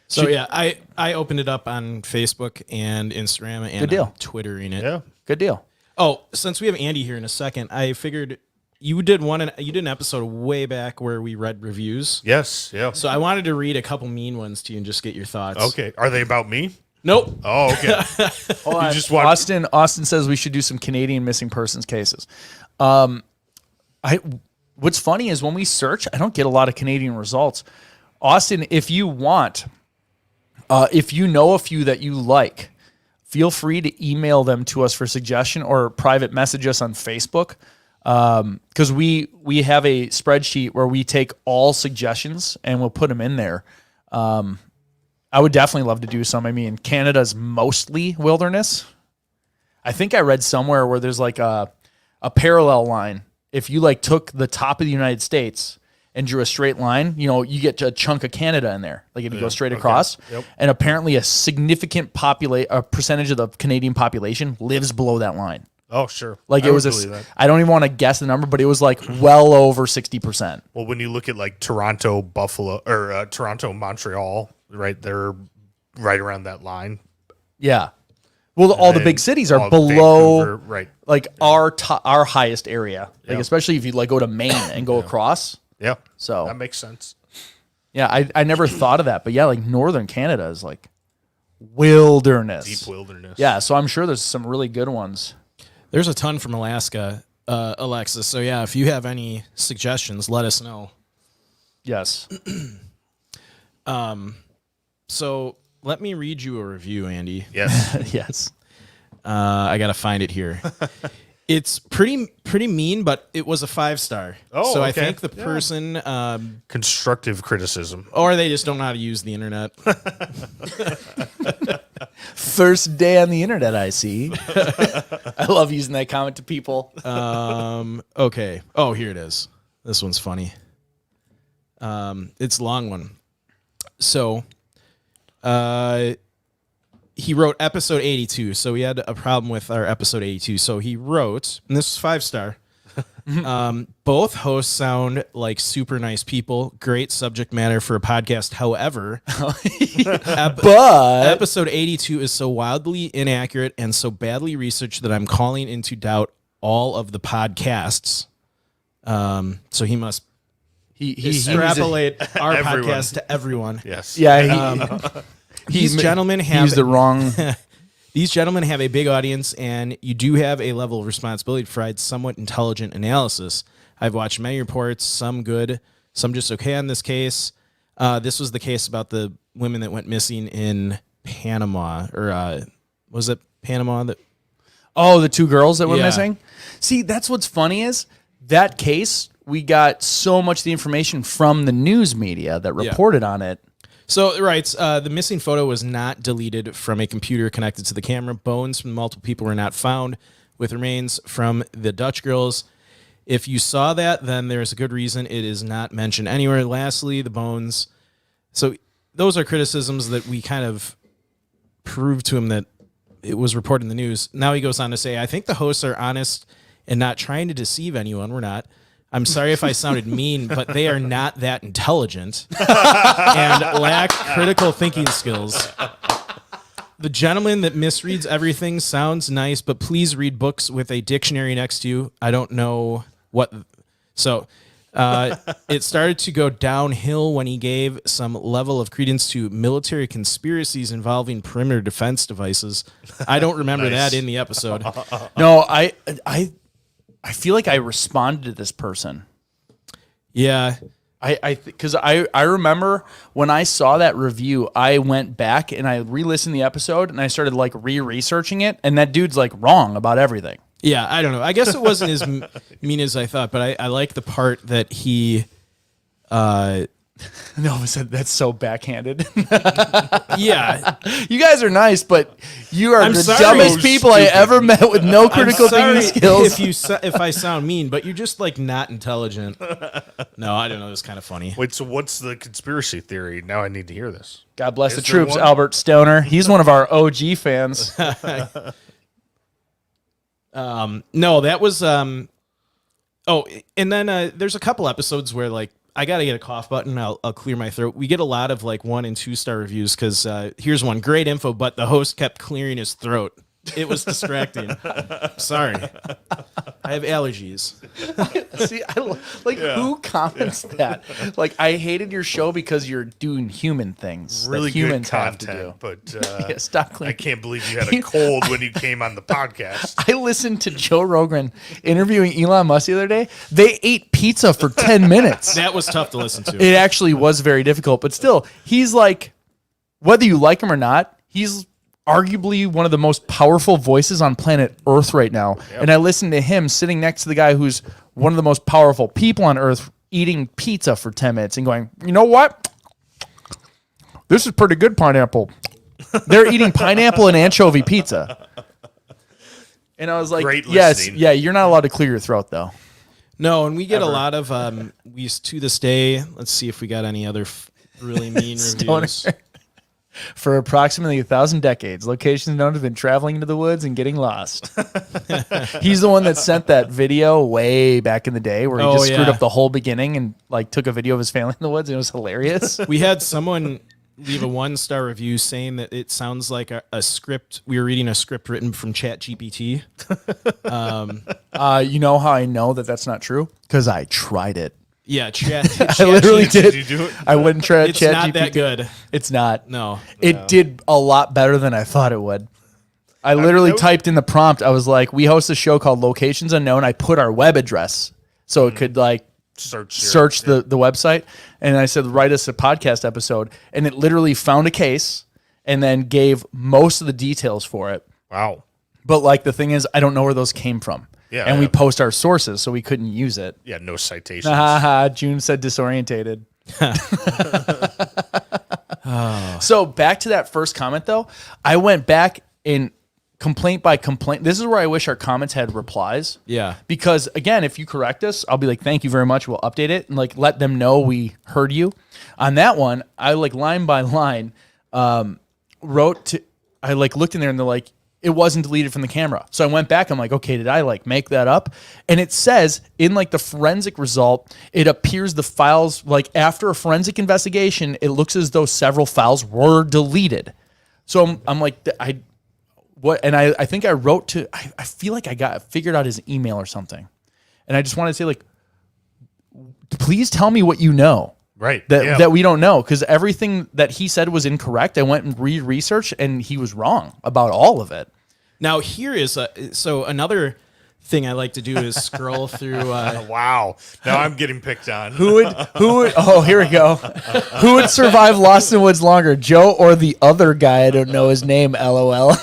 So yeah, I opened it up on Facebook and Instagram and Good deal. on Twittering it. Yeah. Good deal. Oh, since we have Andy here in a second, I figured you did an episode way back where we read reviews. Yes. Yeah. So I wanted to read a couple mean ones to you and just get your thoughts. Okay. Are they about me? Nope. Oh, okay. Hold on. just want- Austin says we should do some Canadian missing persons cases. What's funny is when we search, I don't get a lot of Canadian results. Austin, if you want, if you know a few that you like, feel free to email them to us for suggestion or private message us on Facebook. Because we have a spreadsheet where we take all suggestions and we'll put them in there. I would definitely love to do some. I mean, Canada's mostly wilderness. I think I read somewhere where there's like a parallel line. If you like took the top of the United States and drew a straight line, you know, you get a chunk of Canada in there. Like if you go straight across. Yep. And apparently a significant percentage of the Canadian population lives below that line. Oh, sure. Like I it was would believe that. I don't even want to guess the number, but it was like well over 60%. Well, when you look at like Toronto, Buffalo, or Toronto, Montreal, right, they're right around that line. Yeah. Well, all the big cities are below, Vancouver, right? like our highest area. Like Yeah. especially if you like go to Maine and go across. Yeah. So That makes sense. yeah, I never thought of that, but yeah, like northern Canada is like wilderness, Deep wilderness. Yeah, so I'm sure there's some really good ones. There's a ton from Alaska, Alexis. So yeah, if you have any suggestions, let us know. Yes. So let me read you a review, Andy. Yes. Yes. I gotta find it here. It's pretty mean, but it was a 5-star. Oh, so I okay. think the person, Constructive criticism. or they just don't know how to use the internet. First day on the internet, I see. I love using that comment to people. Okay. Oh, here it is. This one's funny. It's a long one. So, he wrote episode 82. So we had a problem with our episode 82. So he wrote, and this is 5-star. Both hosts sound like super nice people. Great subject matter for a podcast. However, But episode 82 is so wildly inaccurate and so badly researched that I'm calling into doubt all of the podcasts. So he must he extrapolate our Everyone. podcast to everyone. Yes. Yeah, These gentlemen he have used the wrong. these gentlemen have a big audience, and you do have a level of responsibility to provide somewhat intelligent analysis. I've watched many reports, some good, some just okay on this case. This was the case about the women that went missing in Panama, or was it Panama? That Oh, the two girls that were Yeah. missing? See, that's what's funny is that case, we got so much of the information from the news media that reported on it. So it writes, the missing photo was not deleted from a computer connected to the camera. Bones from multiple people were not found, with remains from the Dutch girls. If you saw that, then there's a good reason it is not mentioned anywhere. Lastly, the bones. So those are criticisms that we kind of proved to him that it was reported in the news. Now he goes on to say, I think the hosts are honest and not trying to deceive anyone. We're not. I'm sorry if I sounded mean, but they are not that intelligent and lack critical thinking skills. The gentleman that misreads everything sounds nice, but please read books with a dictionary next to you. I don't know what. So it started to go downhill when he gave some level of credence to military conspiracies involving perimeter defense devices. I don't remember Nice. that in the episode. No, I feel like I responded to this person. Yeah. Because I remember when I saw that review, I went back and I re-listened to the episode and I started like re-researching it, and that dude's like wrong about everything. Yeah, I don't know. I guess it wasn't as mean as I thought, but I like the part that he... No, that's so backhanded. Yeah. You guys are nice, but you are the sorry. dumbest So people I stupid. ever met with no critical Sorry thinking skills. if I sound mean, but you're just like not intelligent. No, I don't know. It's kind of funny. Wait, so what's the conspiracy theory? Now I need to hear this. God bless Is the there troops, one? Albert Stoner. He's one of our OG fans. No, that was oh, and then there's a couple episodes where like I got to get a cough button. I'll clear my throat. We get a lot of like 1 and 2 star reviews because here's one: great info, but the host kept clearing his throat. It was distracting. Sorry, I have allergies. See, who comments that? Like, I hated your show because you're doing human things Really that humans good have to content, do. but Yeah, stop I cleaning. can't believe you had a cold when you came on the podcast. I listened to Joe Rogan interviewing Elon Musk the other day. They ate pizza for 10 minutes. That was tough to listen to. It actually was very difficult, but still, he's like, whether you like him or not, he's arguably one of the most powerful voices on planet Earth right now. Yep. And I listened to him sitting next to the guy who's one of the most powerful people on Earth eating pizza for 10 minutes and going, you know what? This is pretty good pineapple. They're eating pineapple and anchovy pizza. And I was like, Great yes, listening. yeah, you're not allowed to clear your throat, though. No, and we get a lot of we to this day. Let's see if we got any other really mean reviews. For approximately 1,000 decades, locations known to have been traveling into the woods and getting lost. He's the one that sent that video way back in the day where he just screwed up the whole beginning and like took a video of his family in the woods, and it was hilarious. We had someone leave a 1-star review saying that it sounds like a script. We were reading a script written from ChatGPT. You know how I know that that's not true? Because I tried it. Yeah, Chat. I literally Did did. you do it? I wouldn't try It's ChatGPT. not that good. It's not. No. It did a lot better than I thought it would. I literally typed in the prompt. I was like, we host a show called Locations Unknown. I put our web address so it could like search the website. And I said, write us a podcast episode. And it literally found a case and then gave most of the details for it. Wow. But like the thing is, I don't know where those came from. Yeah, and we yeah. post our sources, so we couldn't use it. Yeah, no citations. June said disorientated. So back to that first comment, though. I went back in complaint by complaint. This is where I wish our comments had replies. Yeah. Because, again, if you correct us, I'll be like, thank you very much. We'll update it and like let them know we heard you. On that one, I like line by line wrote to, I like looked in there and they're like, it wasn't deleted from the camera. So I went back. I'm like, okay, did I like make that up? And it says in like the forensic result, it appears the files, like after a forensic investigation, it looks as though several files were deleted. So I'm like, I think I wrote to, I feel like I figured out his email or something. And I just wanted to say like, please tell me what you know. Right. That we don't know, because everything that he said was incorrect. I went and researched, and he was wrong about all of it. Now here is so another thing I like to do is scroll through. Wow. Now I'm getting picked on. Who would? Oh, here we go. Who would survive Lost in the Woods longer, Joe or the other guy? I don't know his name. LOL.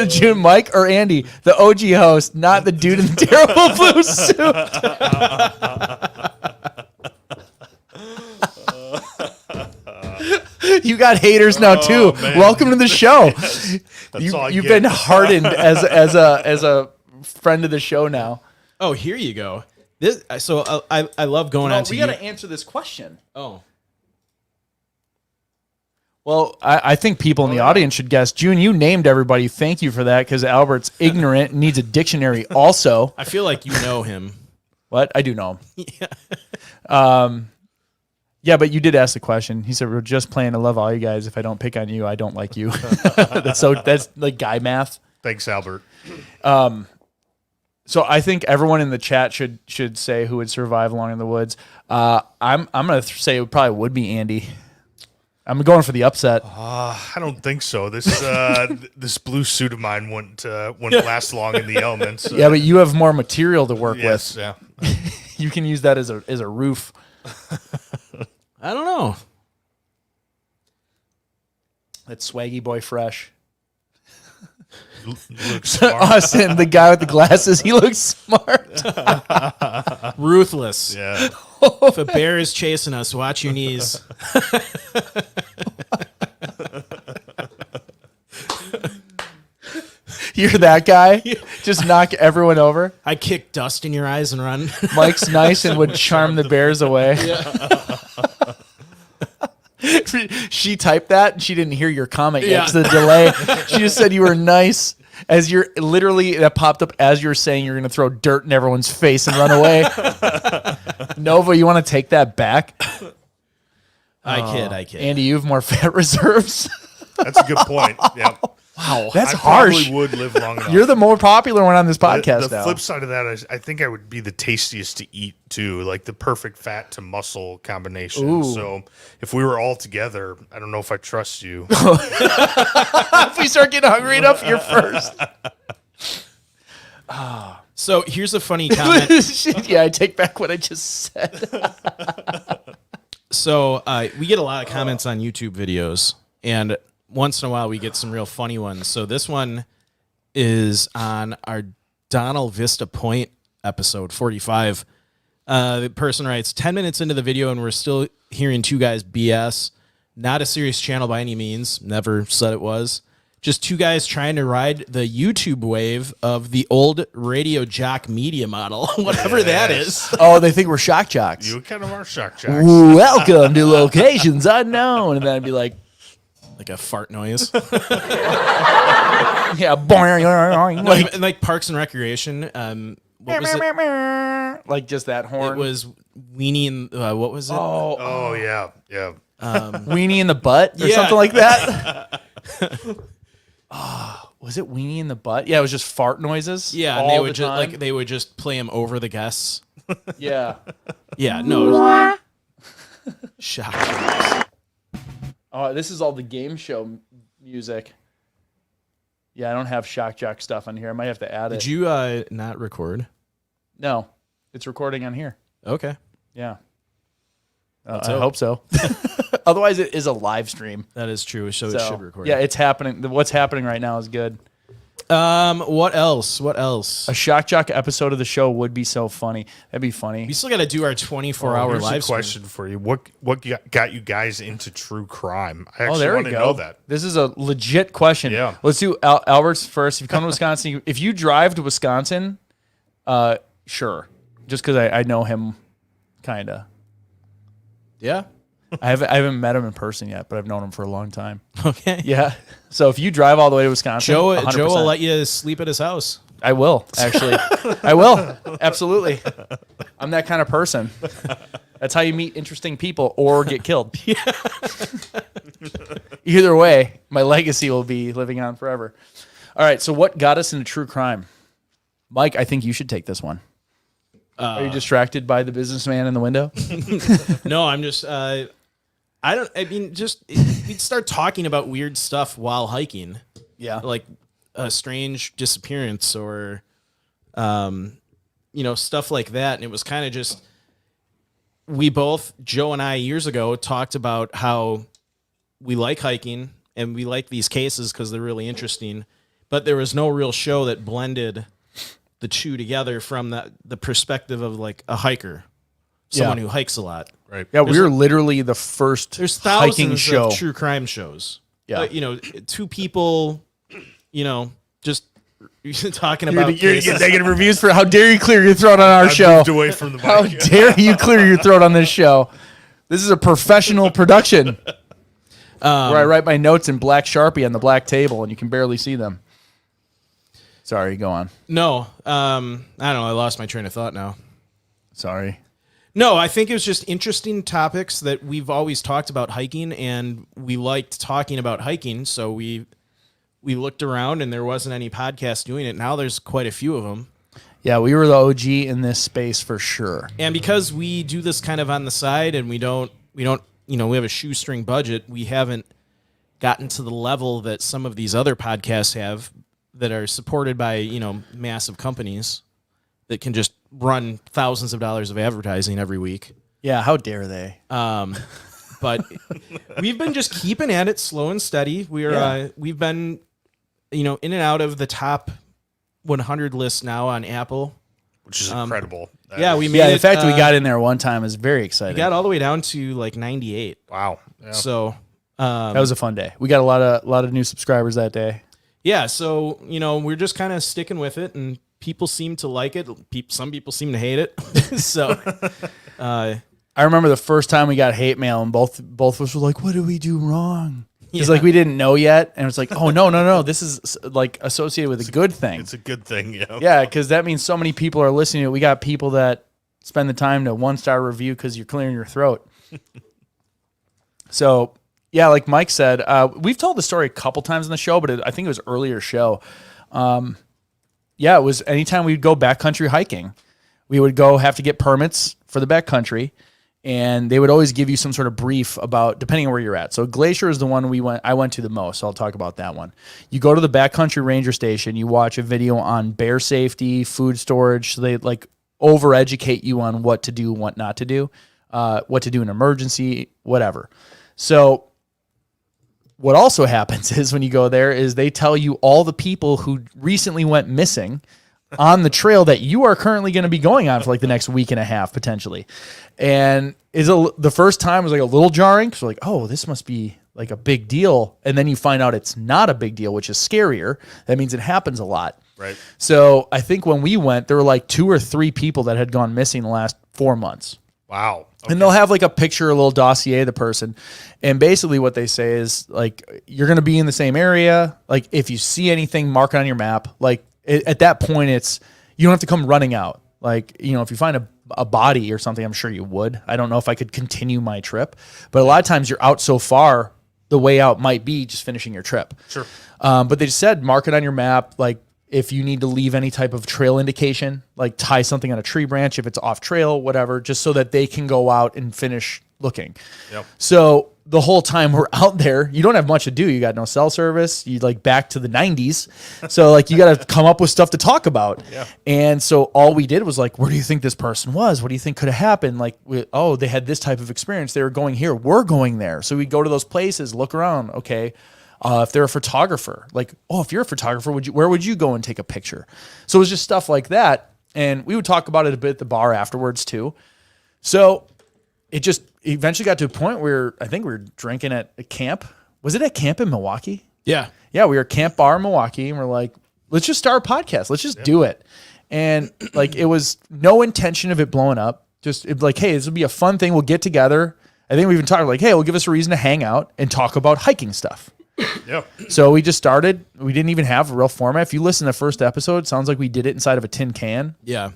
June, Mike or Andy, the OG host, not the dude in the terrible blue suit. You got haters now too. Man. Welcome to the show. That's all I You've get. been hardened as a friend of the show now. Oh, here you go. This so I love going on to we you. got to answer this question. Oh. Well, I think people in the audience should guess. June, you named everybody. Thank you for that, because Albert's ignorant and needs a dictionary also. I feel like you know him. What? I do know him. Yeah, but you did ask the question. He said, we're just playing. I love all you guys. If I don't pick on you, I don't like you. That's like guy math. Thanks, Albert. So I think everyone in the chat should say who would survive Along in the Woods. I'm going to say it probably would be Andy. I'm going for the upset. I don't think so. This blue suit of mine wouldn't last long in the elements. Yeah, but you have more material to work yes, with. yeah. You can use that as a roof. I don't know. That's swaggy boy fresh. Looks smart. Austin, the guy with the glasses, he looks smart. Ruthless. Yeah. If a bear is chasing us, watch your knees. You're that guy? Just knock everyone over? I kick dust in your eyes and run. Mike's nice and would charm the bears away. She typed that and she didn't hear your comment yet. Yeah. It's the delay. She just said you were nice. As you're literally, that popped up as you're saying you're going to throw dirt in everyone's face and run away. Nova, you want to take that back? I kid. Andy, you have more fat reserves. That's a good point. Yeah. Wow, that's I harsh. probably would live long enough. You're the more popular one on this podcast The now. flip side of that is I think I would be the tastiest to eat too, like the perfect fat to muscle combination. Ooh. So if we were all together, I don't know if I trust you. If we start getting hungry enough, you're first. So here's a funny comment. Yeah, I take back what I just said. So we get a lot of comments on YouTube videos, and once in a while we get some real funny ones. So this one is on our Donald Vista Point episode 45. The person writes, 10 minutes into the video and we're still hearing two guys BS. Not a serious channel by any means. Never said it was. Just two guys trying to ride the YouTube wave of the old radio jock media model, whatever that is. Oh, they think we're shock jocks. You kind of are shock jocks. Welcome to locations unknown. And then I'd be like, Like a fart noise. yeah, boing, like Parks and Recreation. What was it? like just that horn. It was Weenie and what was it? Oh yeah, yeah. Weenie in the butt or Yeah. something like that. Was it Weenie in the butt? Yeah, it was just fart noises. Yeah, and all they the would just time. like they would just play them over the guests. Yeah. Yeah, no. Shock jocks. Oh, this is all the game show music. Yeah, I don't have shock jock stuff on here. I might have to add it. Did you not record? No, it's recording on here. Okay, Yeah. Let's I hope. hope so. Otherwise, it is a live stream. that is true. So it should record. Yeah, it's happening. What's happening right now is good. What else? What else? A shock jock episode of the show would be so funny. That'd be funny. We still got to do our 24-hour Here's live a stream. question for you. What got you guys into true crime? I Oh, actually there we want to go. know that. This is a legit question. Yeah. Let's do Albert's first. If you come to Wisconsin, if you drive to Wisconsin, sure. Just because I know him, kind of. Yeah. I haven't met him in person yet, but I've known him for a long time. Okay. Yeah. So if you drive all the way to Wisconsin, Joe 100%. will let you sleep at his house. I will, actually. I will. Absolutely. I'm that kind of person. That's how you meet interesting people or get killed. Either way, my legacy will be living on forever. All right. So what got us into true crime? Mike, I think you should take this one. Are you distracted by the businessman in the window? No, I'm just we'd start talking about weird stuff while hiking. Yeah. Like a strange disappearance or stuff like that. And it was kind of just Joe and I years ago talked about how we like hiking and we like these cases because they're really interesting, but there was no real show that blended the two together from the perspective of like a hiker, someone who hikes a lot. Right. Yeah, we were literally the first There's hiking thousands show. of true crime shows. Yeah. Two people, just talking You're about gonna get cases. negative reviews for how dare you clear your throat on our I show. moved away from the How mic. dare you clear your throat on this show? This is a professional production where I write my notes in black Sharpie on the black table and you can barely see them. Sorry, go on. No, I don't know. I lost my train of thought now. Sorry. No, I think it was just interesting topics that we've always talked about hiking, and we liked talking about hiking. So we looked around, and there wasn't any podcast doing it. Now there's quite a few of them. Yeah, we were the OG in this space for sure. And because we do this kind of on the side, and we don't, we have a shoestring budget, we haven't gotten to the level that some of these other podcasts have that are supported by, massive companies that can just run thousands of dollars of advertising every week. Yeah, how dare they? But we've been just keeping at it, slow and steady. We've been, in and out of the top 100 list now on Apple, which is incredible. We made it. The fact that we got in there one time is very exciting. We got all the way down to like 98. Wow. Yeah. So that was a fun day. We got a lot of new subscribers that day. Yeah, so we're just kind of sticking with it, and people seem to like it. Some people seem to hate it. So I remember the first time we got hate mail, and both of us were like, "What did we do wrong?" Because we didn't know yet, and it's like, "Oh no, this is like associated with a good thing." It's a good thing, Yeah, because that means so many people are listening to it. We got people that spend the time to 1-star review because you're clearing your throat. So. Yeah, like Mike said, we've told the story a couple times in the show, but I think it was earlier show. It was anytime we'd go backcountry hiking, we would have to get permits for the backcountry, and they would always give you some sort of brief about depending on where you're at. So Glacier is the one I went to the most, so I'll talk about that one. You go to the backcountry ranger station, you watch a video on bear safety, food storage, so they like over-educate you on what to do, what not to do, what to do in emergency, whatever. So what also happens is when you go there is they tell you all the people who recently went missing on the trail that you are currently going to be going on for like the next week and a half potentially. And the first time was like a little jarring because like, oh, this must be like a big deal. And then you find out it's not a big deal, which is scarier. That means it happens a lot. Right. So I think when we went, there were like 2 or 3 people that had gone missing the last 4 months. Wow. Okay. And they'll have like a picture, a little dossier of the person. And basically what they say is like, you're going to be in the same area. Like if you see anything, mark it on your map. Like at that point, you don't have to come running out. Like, if you find a body or something, I'm sure you would. I don't know if I could continue my trip, but a lot of times you're out so far, the way out might be just finishing your trip. Sure. But they just said, mark it on your map. Like, if you need to leave any type of trail indication, like tie something on a tree branch, if it's off trail, whatever, just so that they can go out and finish looking. Yep. So the whole time we're out there, you don't have much to do. You got no cell service. You like back to the 90s. So like you got to come up with stuff to talk about. Yeah. And so all we did was like, where do you think this person was? What do you think could have happened? Like, they had this type of experience. They were going here. We're going there. So we go to those places, look around. Okay. If they're a photographer, like, if you're a photographer, where would you go and take a picture? So it was just stuff like that. And we would talk about it a bit at the bar afterwards too. So it just eventually got to a point where I think we were drinking at a camp. Was it at camp in Milwaukee? Yeah. Yeah, we were at Camp Bar in Milwaukee, and we're like, let's just start a podcast. Let's just do it. And like, it was no intention of it blowing up. Just like, hey, this would be a fun thing. We'll get together. I think we even talked like, hey, it'll give us a reason to hang out and talk about hiking stuff. Yeah. So we just started. We didn't even have a real format. If you listen to the first episode, it sounds like we did it inside of a tin can. Yeah.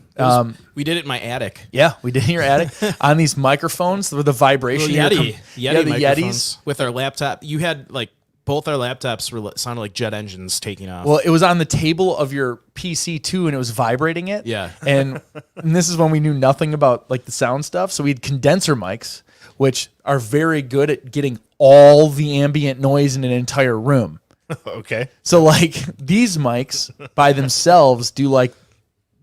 We did it in my attic. Yeah, we did it in your attic on these microphones with the vibration. Yeti the Yetis with our laptop. You had like both our laptops sounded like jet engines taking off. Well, it was on the table of your PC too, and it was vibrating it. Yeah. And this is when we knew nothing about like the sound stuff. So we had condenser mics, which are very good at getting all the ambient noise in an entire room. Okay. So like these mics by themselves do like,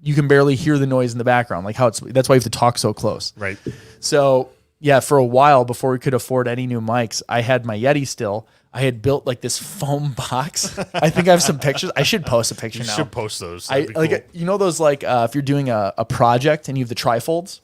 you can barely hear the noise in the background. Like that's why you have to talk so close. Right. So yeah, for a while before we could afford any new mics, I had my Yeti still. I had built like this foam box. I think I have some pictures. I should post a picture now. You should post those. I That'd be like, cool. those like if you're doing a project and you have the trifolds,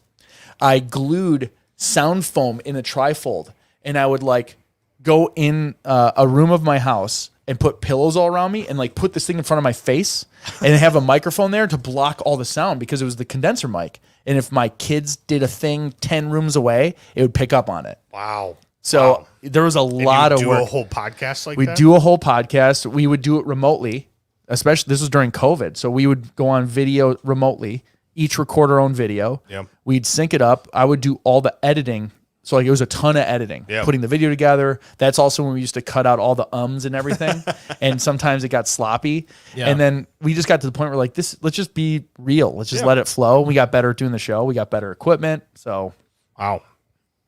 I glued sound foam in a trifold, and I would like go in a room of my house and put pillows all around me and like put this thing in front of my face and have a microphone there to block all the sound because it was the condenser mic. And if my kids did a thing 10 rooms away, it would pick up on it. Wow. So there was a lot of do work. a whole podcast like We'd that? do a whole podcast. We would do it remotely, especially this was during COVID. So we would go on video remotely each record our own video. Yep. We'd sync it up. I would do all the editing. So like it was a ton of editing, Yep. putting the video together. That's also when we used to cut out all the ums and everything. And sometimes it got sloppy. Yeah. And then we just got to the point where like let's just be real. Let's just let it flow. We got better at doing the show. We got better equipment. So Wow.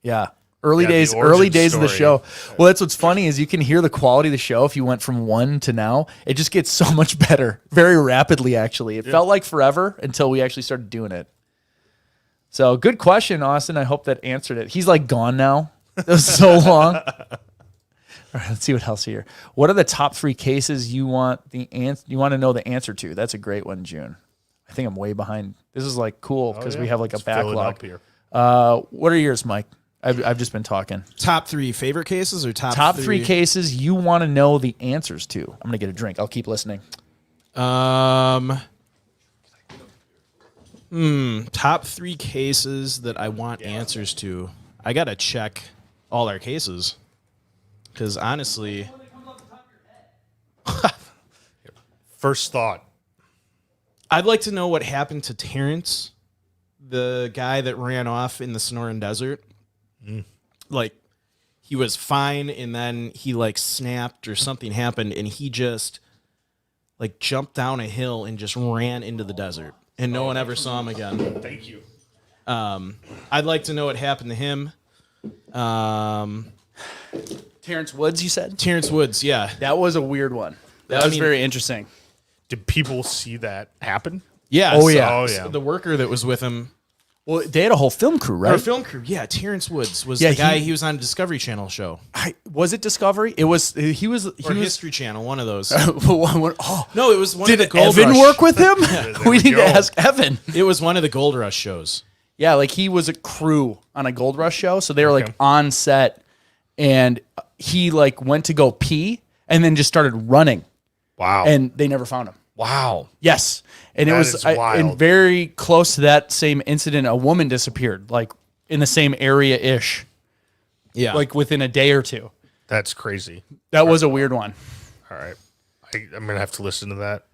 yeah. Early Yeah, the days origin of the story. show. Well, that's what's funny is you can hear the quality of the show if you went from 1 to now. It just gets so much better very rapidly, actually. It felt like forever until we actually started doing it. So good question, Austin. I hope that answered it. He's like gone now. That was so long. All right, let's see what else here. What are the top 3 cases you want to know the answer to? That's a great one, June. I think I'm way behind. This is like cool because we have like a Let's fill it backlog. up here. What are yours, Mike? I've just been talking. Top 3 favorite cases or Top 3 cases you want to know the answers to. I'm gonna get a drink. I'll keep listening. Top 3 cases that I want answers to. I gotta check all our cases because honestly, First thought. I'd like to know what happened to Terrence, the guy that ran off in the Sonoran Desert. Like, he was fine, and then he, like, snapped or something happened, and he just, like, jumped down a hill and just ran into the desert, and no one ever saw him again. Thank you. I'd like to know what happened to him. Terrence Woods, you said? Terrence Woods, yeah. That was a weird one. That I was mean- very interesting. Did people see that happen? Yeah. Oh, yeah. so the worker that was with him, Well, they had a whole film crew, right? our film crew, yeah, Terrence Woods was Yeah, the guy, he- he was on a Discovery Channel show. Was it Discovery? It was. He was. Or History Channel, one of those. Oh, No, it was one did of the Gold Evan Rush. work with him? we we need to go. ask Evan. It was one of the Gold Rush shows. Yeah, like he was a crew on a Gold Rush show, so they were like on set, and he like went to go pee and then just started running, Wow. and they never found him. wow. Yes, and it That was is wild. and very close to that same incident. A woman disappeared, like in the same area ish, Yeah. like within a day or two. That's crazy. That was a weird one. All right. I'm going to have to listen to that.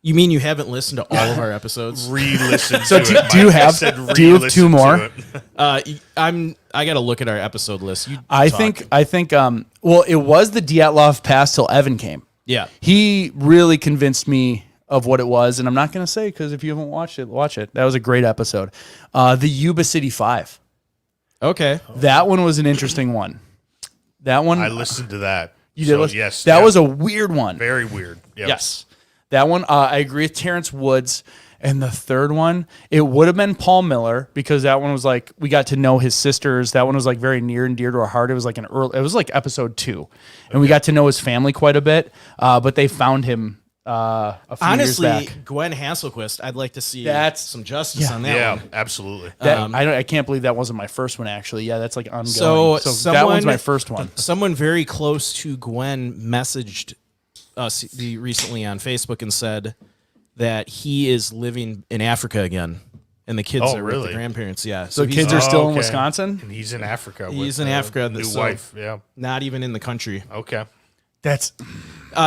You mean you haven't listened to all of our episodes? Re-listen So to it. do you Mike. I have- said do you have re-listen 2 more? to it. I got to look at our episode list. You I talk. think. Well, it was the Dyatlov Pass till Evan came. Yeah. He really convinced me of what it was, and I'm not going to say because if you haven't watched it, watch it. That was a great episode. The Yuba City 5. Okay. That one was an interesting one. That one I listened to that. you did. Listen? Yes. that yeah. was a weird one. very weird. Yep. Yes, that one. I agree with Terrence Woods. And the third one, it would have been Paul Miller because that one was like we got to know his sisters. That one was like very near and dear to our heart. It was like it was like episode 2, and we got to know his family quite a bit. But they found him a few Honestly, years back. Gwen Hasselquist, I'd like to see That's- some justice on that Yeah, one. absolutely. I can't believe that wasn't my first one. Actually, yeah, that's like ongoing. So, that one's my first one. Someone very close to Gwen messaged us recently on Facebook and said that he is living in Africa again, and the kids Oh, are with really? the grandparents. Yeah, So he's kids are still in okay. Wisconsin. And he's in Africa. He's with, in Africa, New so- wife. Yeah. not even in the country. Okay. That's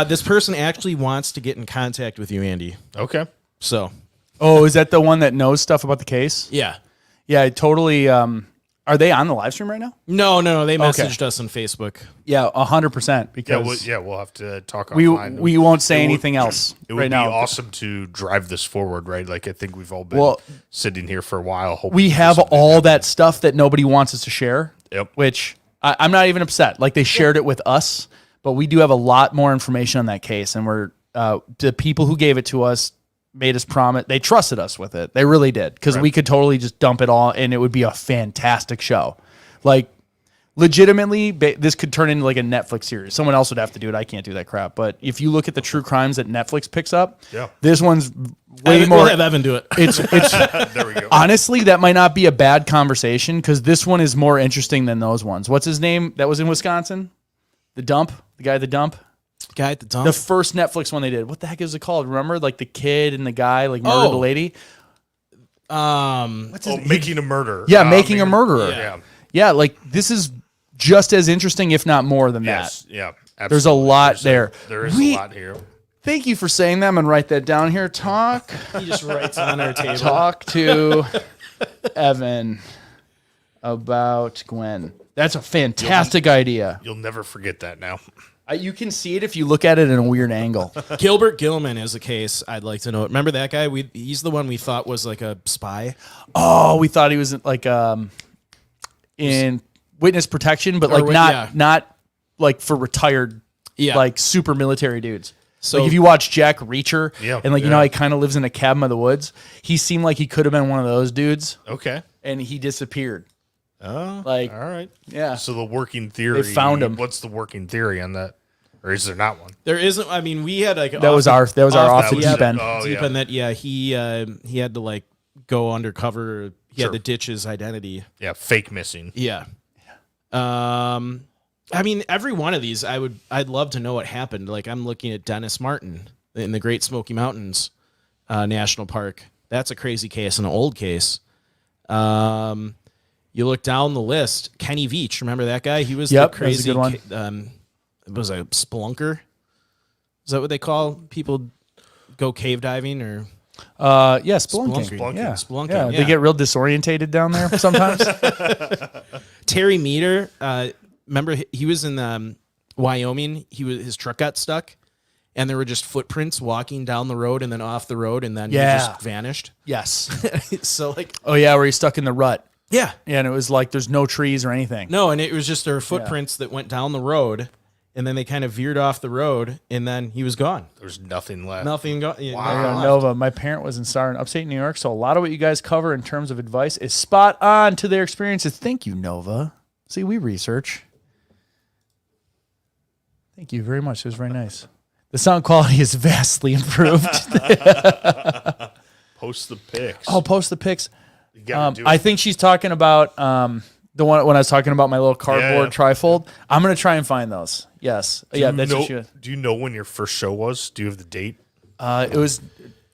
This person actually wants to get in contact with you, Andy. Okay. So, is that the one that knows stuff about the case? yeah. Yeah, I totally. Are they on the live stream right now? No. They messaged us on Facebook. Yeah, 100%. Yeah. Because We'll have to talk we offline. we won't say It would- anything else It would right be now. awesome to drive this forward, right? Like I think we've all been Well, sitting here for a while. Hoping We for have something to all happen. that stuff that nobody wants us to share. Yep. Which I'm not even upset. Like they shared it with us, but we do have a lot more information on that case, and we're the people who gave it to us made us promise. They trusted us with it. They really did because we could totally just dump it all, and it would be a fantastic show. Like legitimately, this could turn into like a Netflix series. Someone else would have to do it. I can't do that crap. But if you look at the true crimes that Netflix picks up, Yeah. this one's way We'll more. have Evan do it. It's There we go. honestly that might not be a bad conversation because this one is more interesting than those ones. What's his name? That was in Wisconsin. The guy at the dump. Guy at the dump. The first Netflix one they did. What the heck is it called? Remember, like the kid and the guy like murdered the lady. What's his name? Making a murder. Yeah, making a murderer. Yeah. Yeah, like this is just as interesting, if not more than Yes. that. Yeah. Absolutely. There's a lot there. There is We- a lot here. Thank you for saying that. I'm going to write that down here. He just writes on our table. Talk to Evan about Gwen. That's a fantastic idea. You'll never forget that now. You can see it if you look at it in a weird angle. Gilbert Gilman is a case I'd like to know. Remember that guy? He's the one we thought was like a spy. Oh, we thought he was like in witness protection, but like not like for retired, like super military dudes. So like if you watch Jack Reacher, and like you know how he kind of lives in a cabin of the woods, he seemed like he could have been one of those dudes. Okay, and he disappeared. Oh, like all right, yeah. So the working theory, they found him. What's the working theory on that, or is there not one? There isn't. I mean, we had like that was our off the deep end. Deep end that he had to like go undercover. He had to ditch his identity. Yeah, fake missing. Yeah. I mean, every one of these, I'd love to know what happened. Like I'm looking at Dennis Martin in the Great Smoky Mountains National Park. That's a crazy case, an old case. You look down the list, Kenny Veach. Remember that guy? He was the crazy. That was a good one. It was a spelunker. Is that what they call people go cave diving or? Yeah, spelunking. Spelunking. Yeah, they get real disorientated down there sometimes. Terry Meter, remember he was in Wyoming. His truck got stuck, and there were just footprints walking down the road and then off the road, and then he just vanished. Yes. So like, oh yeah, where he's stuck in the rut. Yeah, and it was like there's no trees or anything. No, and it was just their footprints that went down the road. And then they kind of veered off the road, and then he was gone. There's nothing left. Nothing. Wow. Nova, my parent was in Star in upstate New York, so a lot of what you guys cover in terms of advice is spot on to their experiences. Thank you, Nova. See, we research. Thank you very much. It was very nice. The sound quality is vastly improved. Post the pics. Oh, post the pics. I think she's talking about the one when I was talking about my little cardboard trifold. I'm going to try and find those. Yes. Do you know when your first show was? Do you have the date? It was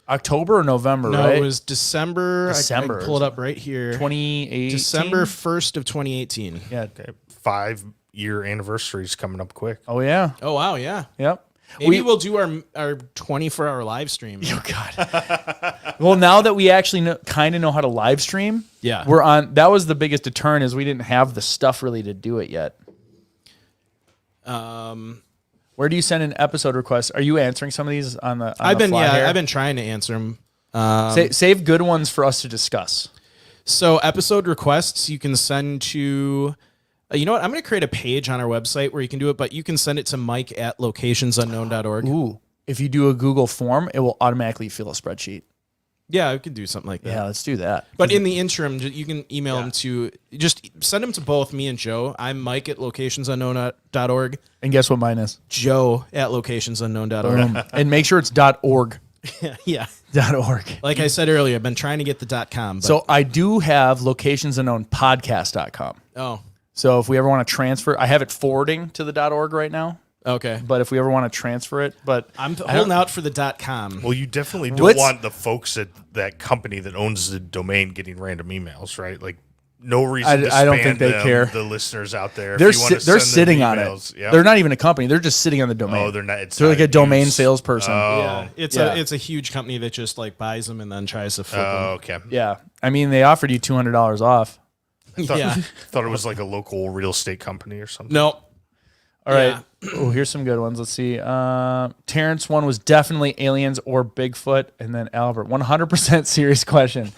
October or November, no, right? It was December. I pull it up right here. 2018? December 1st of 2018. Yeah. Okay. 5-year anniversary is coming up quick. Oh, yeah. Oh, wow, yeah. Yep. Maybe we'll do our 24-hour live stream. Oh, God. Well, now that we actually kind of know how to live stream, we're on. That was the biggest deterrent is we didn't have the stuff really to do it yet. Where do you send an episode request? Are you answering some of these on the I've fly been trying to answer them. Save good ones for us to discuss. So episode requests you can send to... you know what? I'm going to create a page on our website where you can do it, but you can send it to mike@locationsunknown.org. Ooh. If you do a Google form, it will automatically fill a spreadsheet. Yeah, I could do something like that. Yeah, let's do that. But in the interim, you can email them to... Just send them to both me and Joe. I'm mike@locationsunknown.org. And guess what mine is? Joe@locationsunknown.org. And make sure it's .org. Yeah. .org. Like I said earlier, I've been trying to get the .com. But So I do have locationsunknownpodcast.com. Oh. So if we ever want to transfer, I have it forwarding to the .org right now. Okay. But if we ever want to transfer it, I'm holding out for the .com. Well, you definitely don't want the folks at that company that owns the domain getting random emails, right? Like, no reason to spam I don't think they care. The listeners out there. They're sitting on it. Yep. They're not even a company. They're just sitting on the domain. Oh, they're not. They're like a domain salesperson. Yeah, it's a huge company that just like buys them and then tries to flip them. Okay. Yeah, I mean they offered you $200 off. Thought it was like a local real estate company or something. No. All right. Oh, here's some good ones. Let's see. Terrence one was definitely aliens or Bigfoot, and then Albert 100% serious question.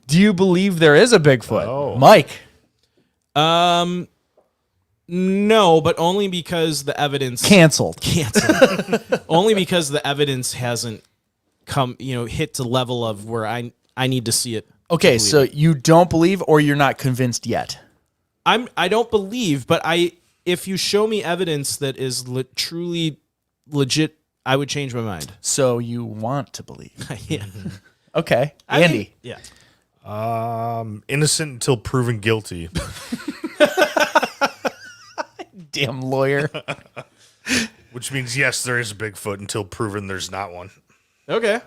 Do you believe there is a Bigfoot? Oh. Mike. No, but only because the evidence canceled. Only because the evidence hasn't hit to level of where I need to see it. Okay, so you don't believe or you're not convinced yet? I don't believe, but if you show me evidence that is truly legit, I would change my mind. So you want to believe. Yeah. Okay. Andy. Yeah. Innocent until proven guilty. Damn lawyer. Which means, yes, there is a Bigfoot until proven there's not one. Okay.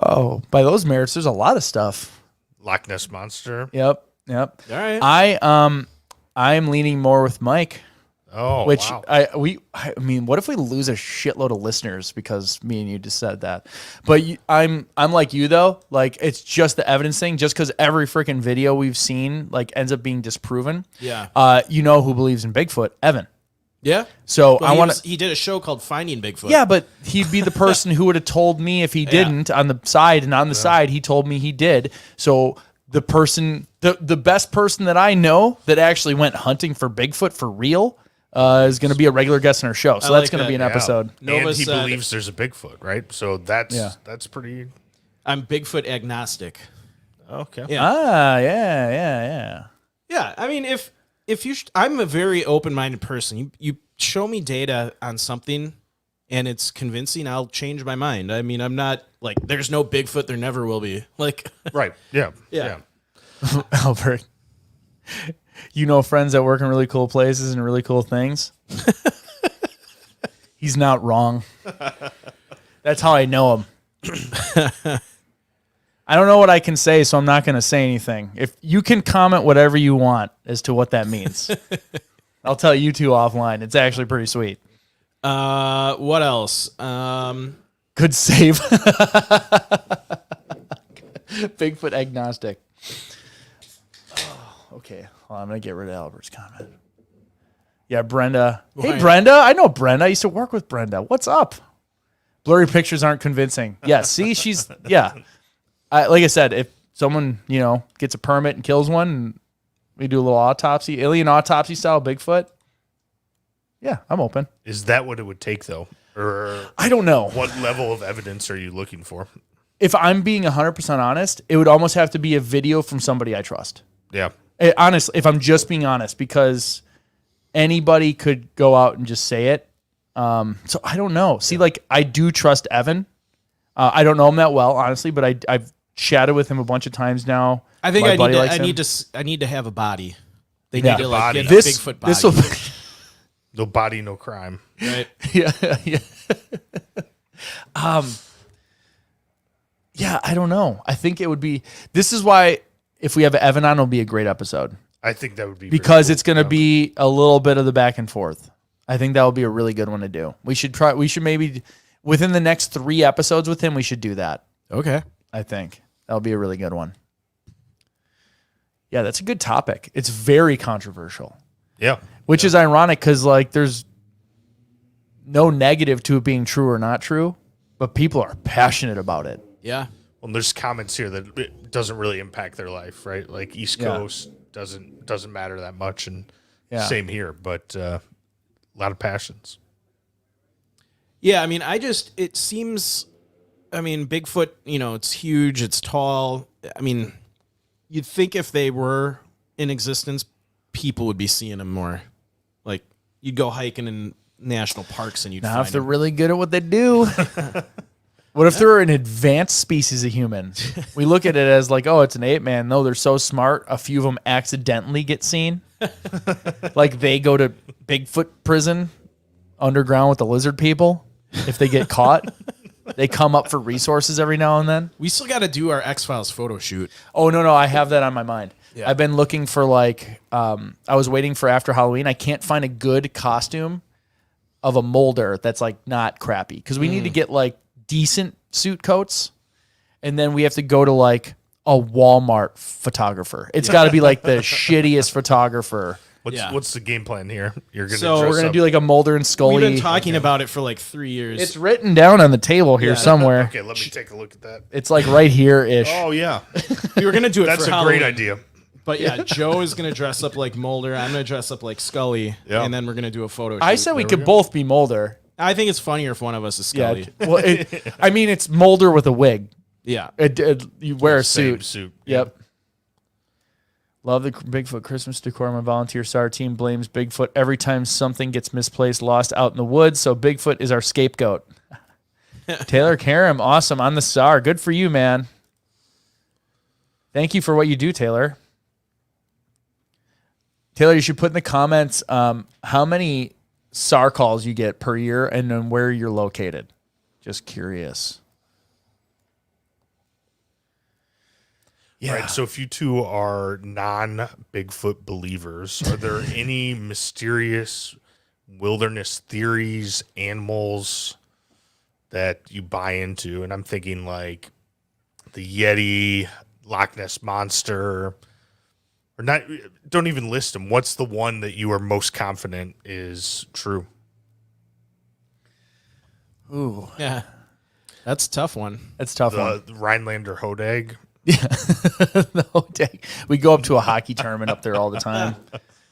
Oh, by those merits, there's a lot of stuff. Loch Ness Monster. Yep. All right. I'm leaning more with Mike. Oh, Which wow. I mean, what if we lose a shitload of listeners because me and you just said that? But I'm like you though. Like it's just the evidence thing. Just because every freaking video we've seen like ends up being disproven. Yeah. You know who believes in Bigfoot? Evan. Yeah. So Well, I want to. he did a show called Finding Bigfoot. Yeah, but he'd be the person who would have told me if he didn't on the side, and on the side he told me he did. So the person, the best person that I know that actually went hunting for Bigfoot for real. Is going to be a regular guest on our show, so I that's like going to that. be an Yeah. episode. Nova And he said- believes there's a Bigfoot, right? So that's pretty. I'm Bigfoot agnostic. Okay. Yeah. Yeah. Yeah. I mean, if you, I'm a very open-minded person. You show me data on something and it's convincing, I'll change my mind. I mean, I'm not like, there's no Bigfoot, there never will be. Like, Right. Yeah. Yeah. Albert, you know friends that work in really cool places and really cool things. He's not wrong. That's how I know him. I don't know what I can say, so I'm not going to say anything. If you can comment whatever you want as to what that means, I'll tell you two offline. It's actually pretty sweet. what else? Good save. Bigfoot agnostic. Oh, okay. Well, I'm going to get rid of Albert's comment. Yeah, Brenda. Hey, Why? Brenda. I know Brenda. I used to work with Brenda. What's up? Blurry pictures aren't convincing. Yeah, see, she's, yeah. Like I said, if someone, gets a permit and kills one, and we do a little autopsy, alien autopsy style Bigfoot, yeah, I'm open. Is that what it would take, though? Or I don't know. what level of evidence are you looking for? If I'm being 100% honest, it would almost have to be a video from somebody I trust. Yeah. Honestly, if I'm just being honest, because anybody could go out and just say it. So I don't know. See, like I do trust Evan. I don't know him that well, honestly, but I've chatted with him a bunch of times now. I think My I buddy need to, likes I him. need to, I need to have a body. They Yeah. need to like Body. get This a Bigfoot body. this will No body, no crime. right? yeah. Yeah, I don't know. I think it would be. This is why if we have Evan on, it'll be a great episode I think that would be because very it's going to be a little bit of the back and forth. I think that would be a really good one to do. We should try. We should maybe within the next 3 episodes with him, we should do that. Okay. I think that'll be a really good one. Yeah, that's a good topic. It's very controversial, Yeah. which is ironic because like there's no negative to it being true or not true, but people are passionate about it. Yeah. Well, there's comments here that it doesn't really impact their life, right? Like East Yeah. Coast doesn't matter that much, and Yeah. same here. But a lot of passions. Yeah, I mean, it seems, I mean, Bigfoot, it's huge, it's tall. I mean, you'd think if they were in existence, people would be seeing them more. Like, you'd go hiking in national parks and you'd Now, find if they're them. really good at what they do, what if they're an advanced species of human? We look at it as like, oh, it's an ape man. No, they're so smart. A few of them accidentally get seen. Like they go to Bigfoot prison underground with the lizard people. If they get caught, they come up for resources every now and then. We still got to do our X-Files photo shoot. Oh, no, I have that on my mind. Yeah. I've been looking for like, I was waiting for after Halloween. I can't find a good costume of a molder that's like not crappy because we need to get like decent suit coats, and then we have to go to like a Walmart photographer. It's got to be like the shittiest photographer. What's the game plan here? You're gonna So dress We're gonna up- do like a Mulder and Scully. We've been talking about it for like 3 years. It's written down on the table here Yeah. somewhere. Okay, let me take a look at that. It's like right here ish. Oh yeah, we were going to do it that's for a Halloween. great idea. But yeah, Joe is going to dress up like Mulder. I'm going to dress up like Scully. Yeah. And then we're going to do a photo shoot. I said we There we could go. both be Mulder. I think it's funnier if one of us is Scully. Yeah. Well, I mean, it's Mulder with a wig. Yeah. You wear a Same suit. suit. Yep. Love the Bigfoot Christmas decor. My volunteer star team blames Bigfoot every time something gets misplaced, lost out in the woods. So Bigfoot is our scapegoat. Taylor Karam, awesome on the star. Good for you, man. Thank you for what you do, Taylor. Taylor, you should put in the comments how many SAR calls you get per year and then where you're located. Just curious. Yeah. Right. So if you two are non-Bigfoot believers, are there any mysterious wilderness theories, animals that you buy into, and I'm thinking like the Yeti, Loch Ness Monster, or not. Don't even list them. What's the one that you are most confident is true? Ooh, Yeah. That's a tough one. that's a tough one. The Rhinelander Hodag. No, dang. We go up to a hockey tournament up there all the time.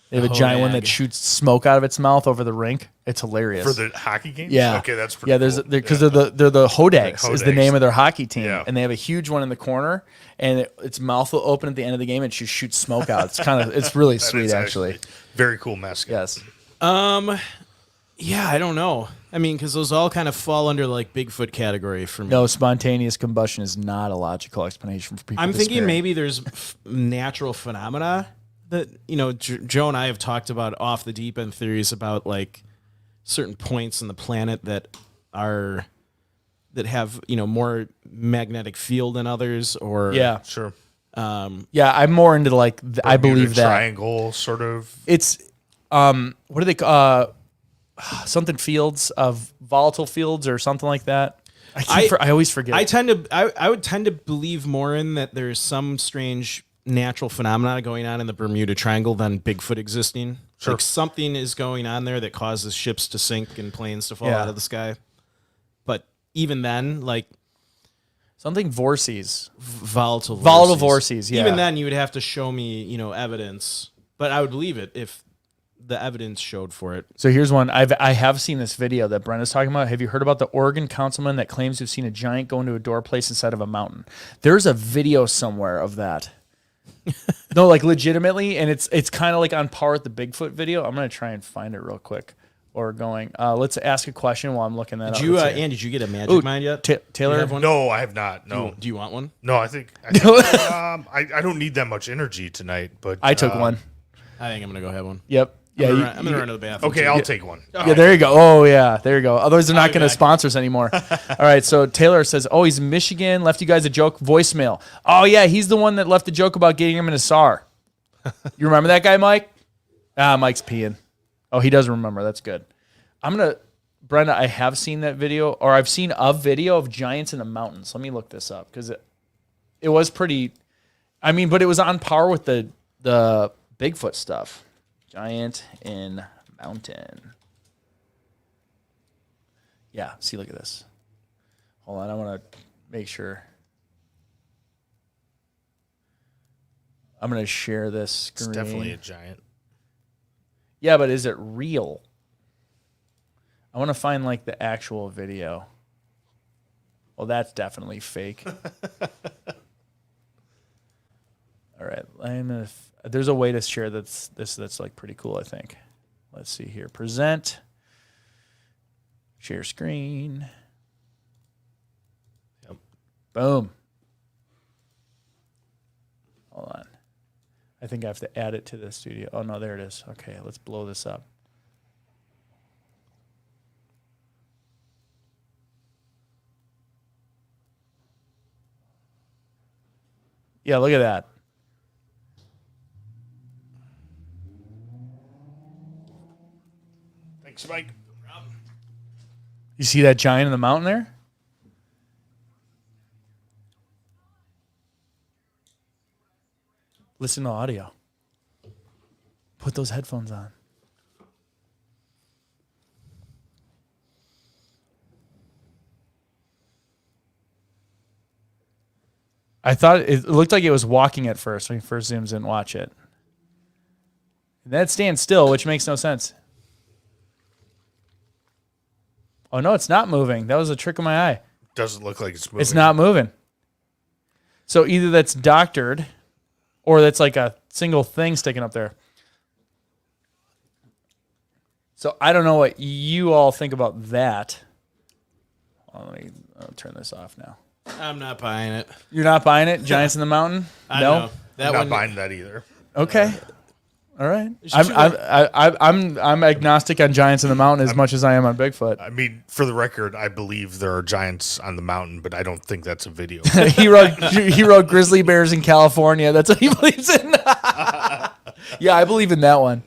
They have a giant one that Hodag. shoots smoke out of its mouth over the rink. It's hilarious. For the hockey games? Yeah. Okay, that's pretty yeah. There's cool. because they're the Hodags is the Hodags. name of their hockey team, Yeah. and they have a huge one in the corner, and its mouth will open at the end of the game, and it just shoots smoke out. It's really That sweet is actually. very cool mascot. Yes. Yeah, I don't know. I mean, because those all kind of fall under like Bigfoot category for me. No, spontaneous combustion is not a logical explanation for people. I'm thinking despairing. maybe there's natural phenomena that, you know, Joe and I have talked about off the deep end theories about like certain points in the planet that have, you know, more magnetic field than others, or Yeah. Sure. Yeah, I'm more into like I Bermuda believe that triangle sort of. it's what do they call something fields of volatile fields or something like that. I always forget. I would tend to believe more in that there's some strange natural phenomena going on in the Bermuda Triangle than Bigfoot existing. Sure. Like something is going on there that causes ships to sink and planes to fall Yeah. out of the sky. But even then, like something vortices. volatile Vortices, yeah. Even then, you would have to show me, you know, evidence. But I would believe it if the evidence showed for it. So here's one. I have seen this video that Brenda's talking about. Have you heard about the Oregon councilman that claims to have seen a giant go into a door place inside of a mountain? There's a video somewhere of that. No, like legitimately, and it's kind of like on par with the Bigfoot video. I'm gonna try and find it real quick. Or going. Let's ask a question while I'm looking that up. Did you, Let's see. Ann, did you get a magic Ooh, mind yet? Taylor? You have one? No, I have not. No. Do you want one? No, I think I don't need that much energy tonight, but I took one. I think I'm gonna go have one. Yep. Yeah. I'm gonna run to the bathroom. okay, too. I'll take one. Yeah, there you go. Oh, yeah, there you go. Otherwise, they're not I'll be going to back. sponsor us anymore. All right, so Taylor says, oh, he's in Michigan, left you guys a joke voicemail. Oh, yeah, he's the one that left the joke about getting him in a SAR. You remember that guy, Mike? Mike's peeing. Oh, he doesn't remember. That's good. Brenda, I have seen that video, or I've seen a video of giants in the mountains. Let me look this up, because it was pretty, but it was on par with the Bigfoot stuff. Giant in mountain. Yeah, see, look at this. Hold on, I want to make sure. I'm going to share this screen. It's definitely a giant. Yeah, but is it real? I want to find like the actual video. Well, that's definitely fake. All right, there's a way to share that's like pretty cool, I think. Let's see here. Present. Share screen. Yep. Boom. Hold on. I think I have to add it to the studio. Oh, no, there it is. Okay, let's blow this up. Yeah, look at that. Thanks, Mike. You see that giant in the mountain there? Listen to audio. Put those headphones on. I thought it looked like it was walking at first when he first zooms in. Watch it. And that stands still, which makes no sense. Oh, no, it's not moving. That was a trick of my eye. Doesn't look like it's moving. It's not moving. So either that's doctored or that's like a single thing sticking up there. So I don't know what you all think about that. I'll turn this off now. I'm not buying it. You're not buying it? Giants in the Mountain? I No? know. I'm That not one. buying that either. Okay. All right. should I'm agnostic on Giants in the Mountain as much as I am on Bigfoot. I mean, for the record, I believe there are giants on the mountain, but I don't think that's a video. he wrote grizzly bears in California. That's what he believes in. Yeah, I believe in that one.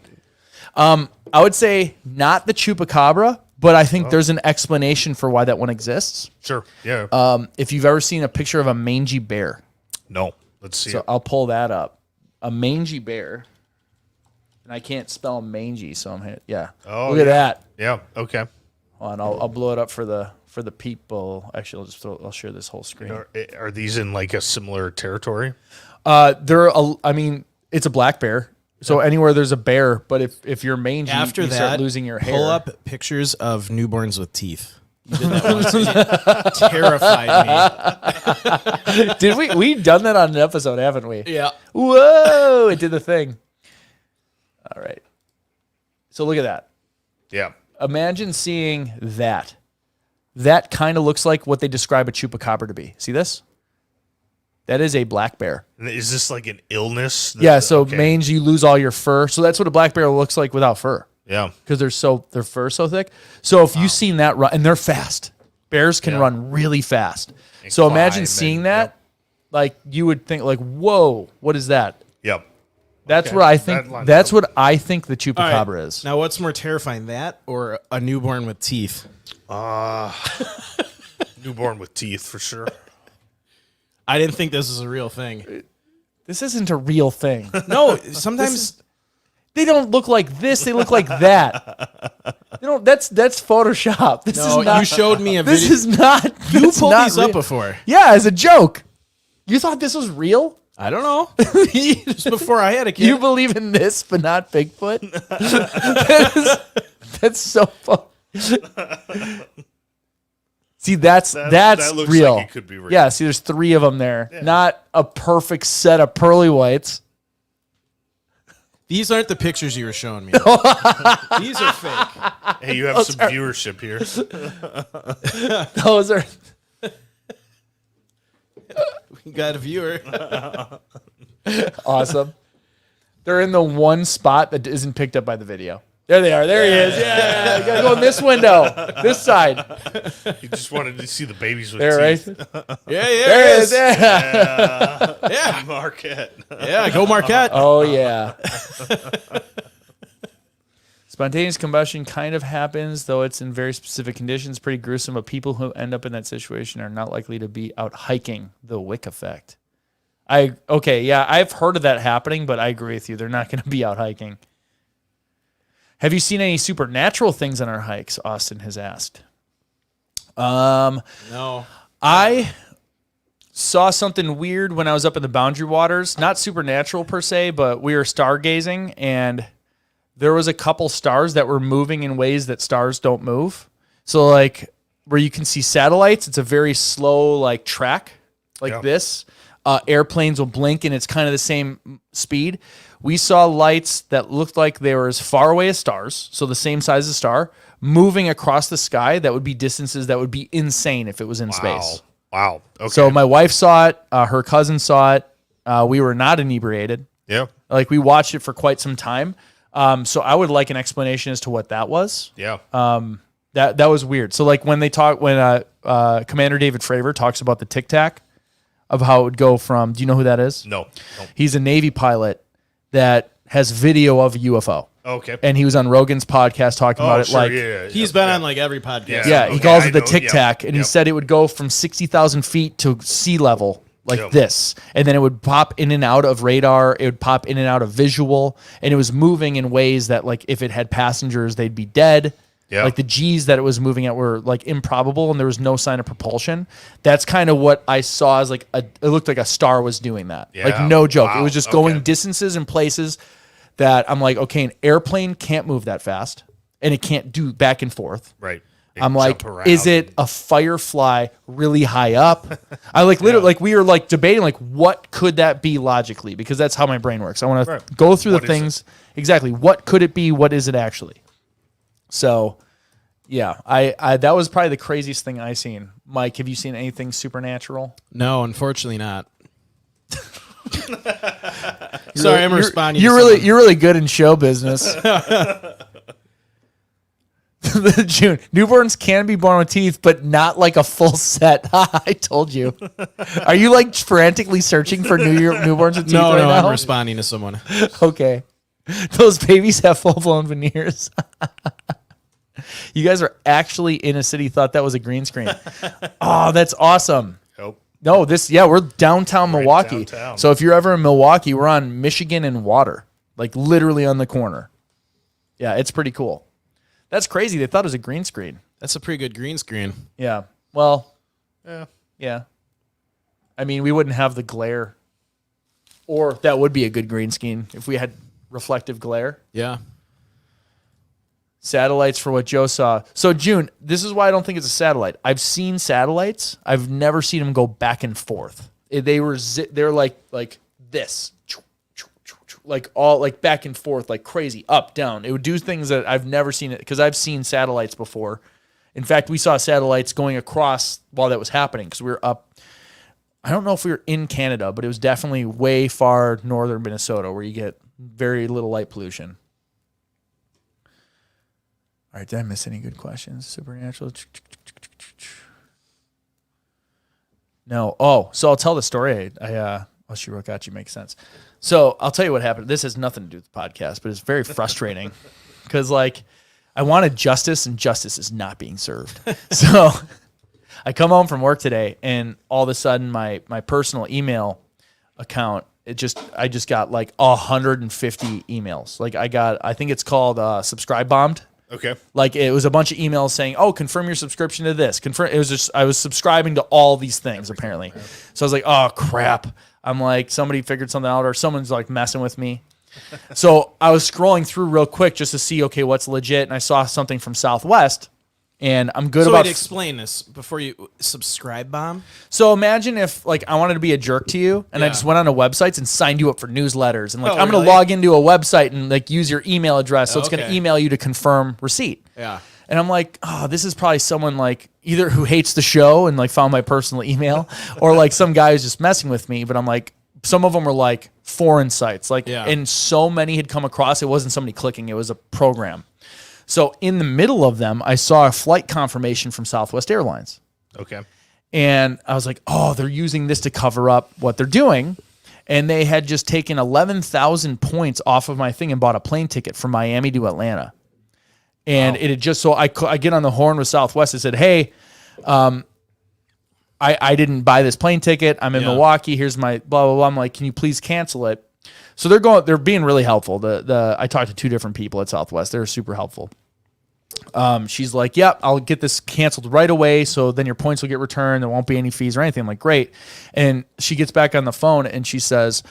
I would say not the chupacabra, but I think there's an explanation for why that one exists. Sure. Yeah. If you've ever seen a picture of a mangy bear, No. Let's see. so I'll pull that up. A mangy bear, and I can't spell mangy, so I'm here. Yeah. Oh, Look at that. Yeah. Okay. Hold on, I'll blow it up for the people. Actually, I'll share this whole screen. Are these in like a similar territory? I mean, it's a black bear. So anywhere there's a bear, but if you're mangy, After you that, start losing your hair. pull up pictures of newborns with teeth. You did that once. It terrified me. Did we've done that on an episode, haven't we? Yeah. Whoa, it did the thing. All right. So look at that. Yeah. Imagine seeing that. That kind of looks like what they describe a chupacabra to be. See this? That is a black bear. Is this like an illness? Yeah, so Okay. mange, you lose all your fur. So that's what a black bear looks like without fur. Yeah. Because their fur's so thick. So if you've seen that run, and they're fast. Bears can run really fast. And So climb imagine and- seeing that, like you would think like, whoa, what is that? Yep. That's Okay. what I That think. lines That's up. what I think the All right. chupacabra is. Now, what's more terrifying, that or a newborn with teeth? Newborn with teeth for sure. I didn't think this was a real thing. This isn't a real thing. No, sometimes They don't look like this. They look like that. That's Photoshop. This no, is not. you showed me a This video. is not. You that's pulled not these up real. before. Yeah, as a joke. You thought this was real? I don't know. Just before I had a kid. You believe in this, but not Bigfoot? That's so fun. See, that's that looks real. like it could be real. Yeah, see, there's 3 of them there. Not a perfect set of pearly whites. These aren't the pictures you were showing me. These are fake. Hey, you have some viewership here. Those are. We got a viewer. Awesome. They're in the one spot that isn't picked up by the video. There they are. There he is. Yeah, you gotta go in this window, this side. You just wanted to see the babies with There, right? teeth. Yeah, There it is. Yeah. Yeah. Marquette. Yeah, go Marquette. Oh yeah. Spontaneous combustion kind of happens, though it's in very specific conditions. Pretty gruesome, but people who end up in that situation are not likely to be out hiking. The Wick effect. I've heard of that happening, but I agree with you. They're not going to be out hiking. Have you seen any supernatural things on our hikes? Austin has asked. No. I saw something weird when I was up in the Boundary Waters. Not supernatural per se, but we were stargazing, and there was a couple stars that were moving in ways that stars don't move. So, like, where you can see satellites, it's a very slow, like, track, like Yeah. this. Airplanes will blink, and it's kind of the same speed. We saw lights that looked like they were as far away as stars, so the same size as a star, moving across the sky that would be distances that would be insane if it was in space. Wow. Okay. So my wife saw it. Her cousin saw it. We were not inebriated. yeah. Like, we watched it for quite some time. So I would like an explanation as to what that was. Yeah. That was weird. So, like, when Commander David Fravor talks about the Tic Tac, of how it would go from, do you know who that is? No. He's a Navy pilot that has video of a UFO. Okay. And he was on Rogan's podcast talking about it. sure, Like, yeah. He's been on like every podcast. yeah, Okay, he calls it the I know, Tic yep, Tac, and he yep. said it would go from 60,000 feet to sea level, like Yep. this, and then it would pop in and out of radar. It would pop in and out of visual, and it was moving in ways that, like, if it had passengers, they'd be dead. Yeah. Like, the G's that it was moving at were like improbable, and there was no sign of propulsion. That's kind of what I saw as, like, it looked like a star was doing that. Like, Yeah. no joke. It Wow. was just Okay. going distances and places that I'm like, okay, an airplane can't move that fast, and it can't do back and forth. Right. They I'm like, jump around. is it a firefly really high up? I like literally, like, we were like debating, like, what could that be logically? Because that's how my brain works. I want to Right. go through What the is things exactly. What could it be? What is it actually? So, yeah, I that was probably the craziest thing I seen. Mike, have you seen anything supernatural? No, unfortunately not. Sorry, I'm responding. You're to really someone. you're really good in show business. June, newborns can be born with teeth, but not like a full set. I told you. Are you like frantically searching for newborns with teeth No, right no, now? I'm responding to someone. Okay. Those babies have full-blown veneers. You guys are actually in a city, thought that was a green screen. Oh, that's awesome. Nope. No, we're downtown Milwaukee. Downtown. So if you're ever in Milwaukee, we're on Michigan and Water, like literally on the corner. Yeah, it's pretty cool. That's crazy. They thought it was a green screen. That's a pretty good green screen. Yeah. Well, Yeah. yeah. I mean, we wouldn't have the glare. Or that would be a good green screen if we had reflective glare. Yeah. Satellites for what Joe saw. So, June, this is why I don't think it's a satellite. I've seen satellites. I've never seen them go back and forth. They're like this. Like all like back and forth, like crazy, up, down. It would do things that I've never seen it because I've seen satellites before. In fact, we saw satellites going across while that was happening because we were up. I don't know if we were in Canada, but it was definitely way far northern Minnesota where you get very little light pollution. All right, did I miss any good questions? Supernatural. No. Oh, so I'll tell the story. She wrote got you makes sense. So I'll tell you what happened. This has nothing to do with the podcast, but it's very frustrating because like I wanted justice and justice is not being served. So I come home from work today and all of a sudden my personal email account, I just got like 150 emails. Like I think it's called subscribe bombed. Okay. Like it was a bunch of emails saying, "Oh, confirm your subscription to this." Confirm. It was just I was subscribing to all these things apparently. So I was like, "Oh crap!" I'm like, somebody figured something out, or someone's like messing with me. So I was scrolling through real quick just to see, okay, what's legit, and I saw something from Southwest, and I'm good So about. wait, explain this before you subscribe bomb. So imagine if like I wanted to be a jerk to you and I Yeah. just went onto websites and signed you up for newsletters and like Oh, I'm going really? to log into a website and like use your email address. So it's going to Okay. email you to confirm receipt. Yeah. And I'm like, oh, this is probably someone like either who hates the show and like found my personal email or like some guy who's just messing with me. But I'm like, some of them were like foreign sites, like, Yeah. and so many had come across. It wasn't somebody clicking. It was a program. So in the middle of them, I saw a flight confirmation from Southwest Airlines. Okay. And I was like, oh, they're using this to cover up what they're doing. And they had just taken 11,000 points off of my thing and bought a plane ticket from Miami to Atlanta. And it had just, so I get on the horn with Southwest. I said, hey, I didn't buy this plane ticket. I'm in Yeah. Milwaukee. Here's my blah, blah, blah. I'm like, can you please cancel it? So they're being really helpful. I talked to 2 different people at Southwest. They're super helpful. She's like, yep, I'll get this canceled right away. So then your points will get returned. There won't be any fees or anything. I'm like, great. And she gets back on the phone and she says,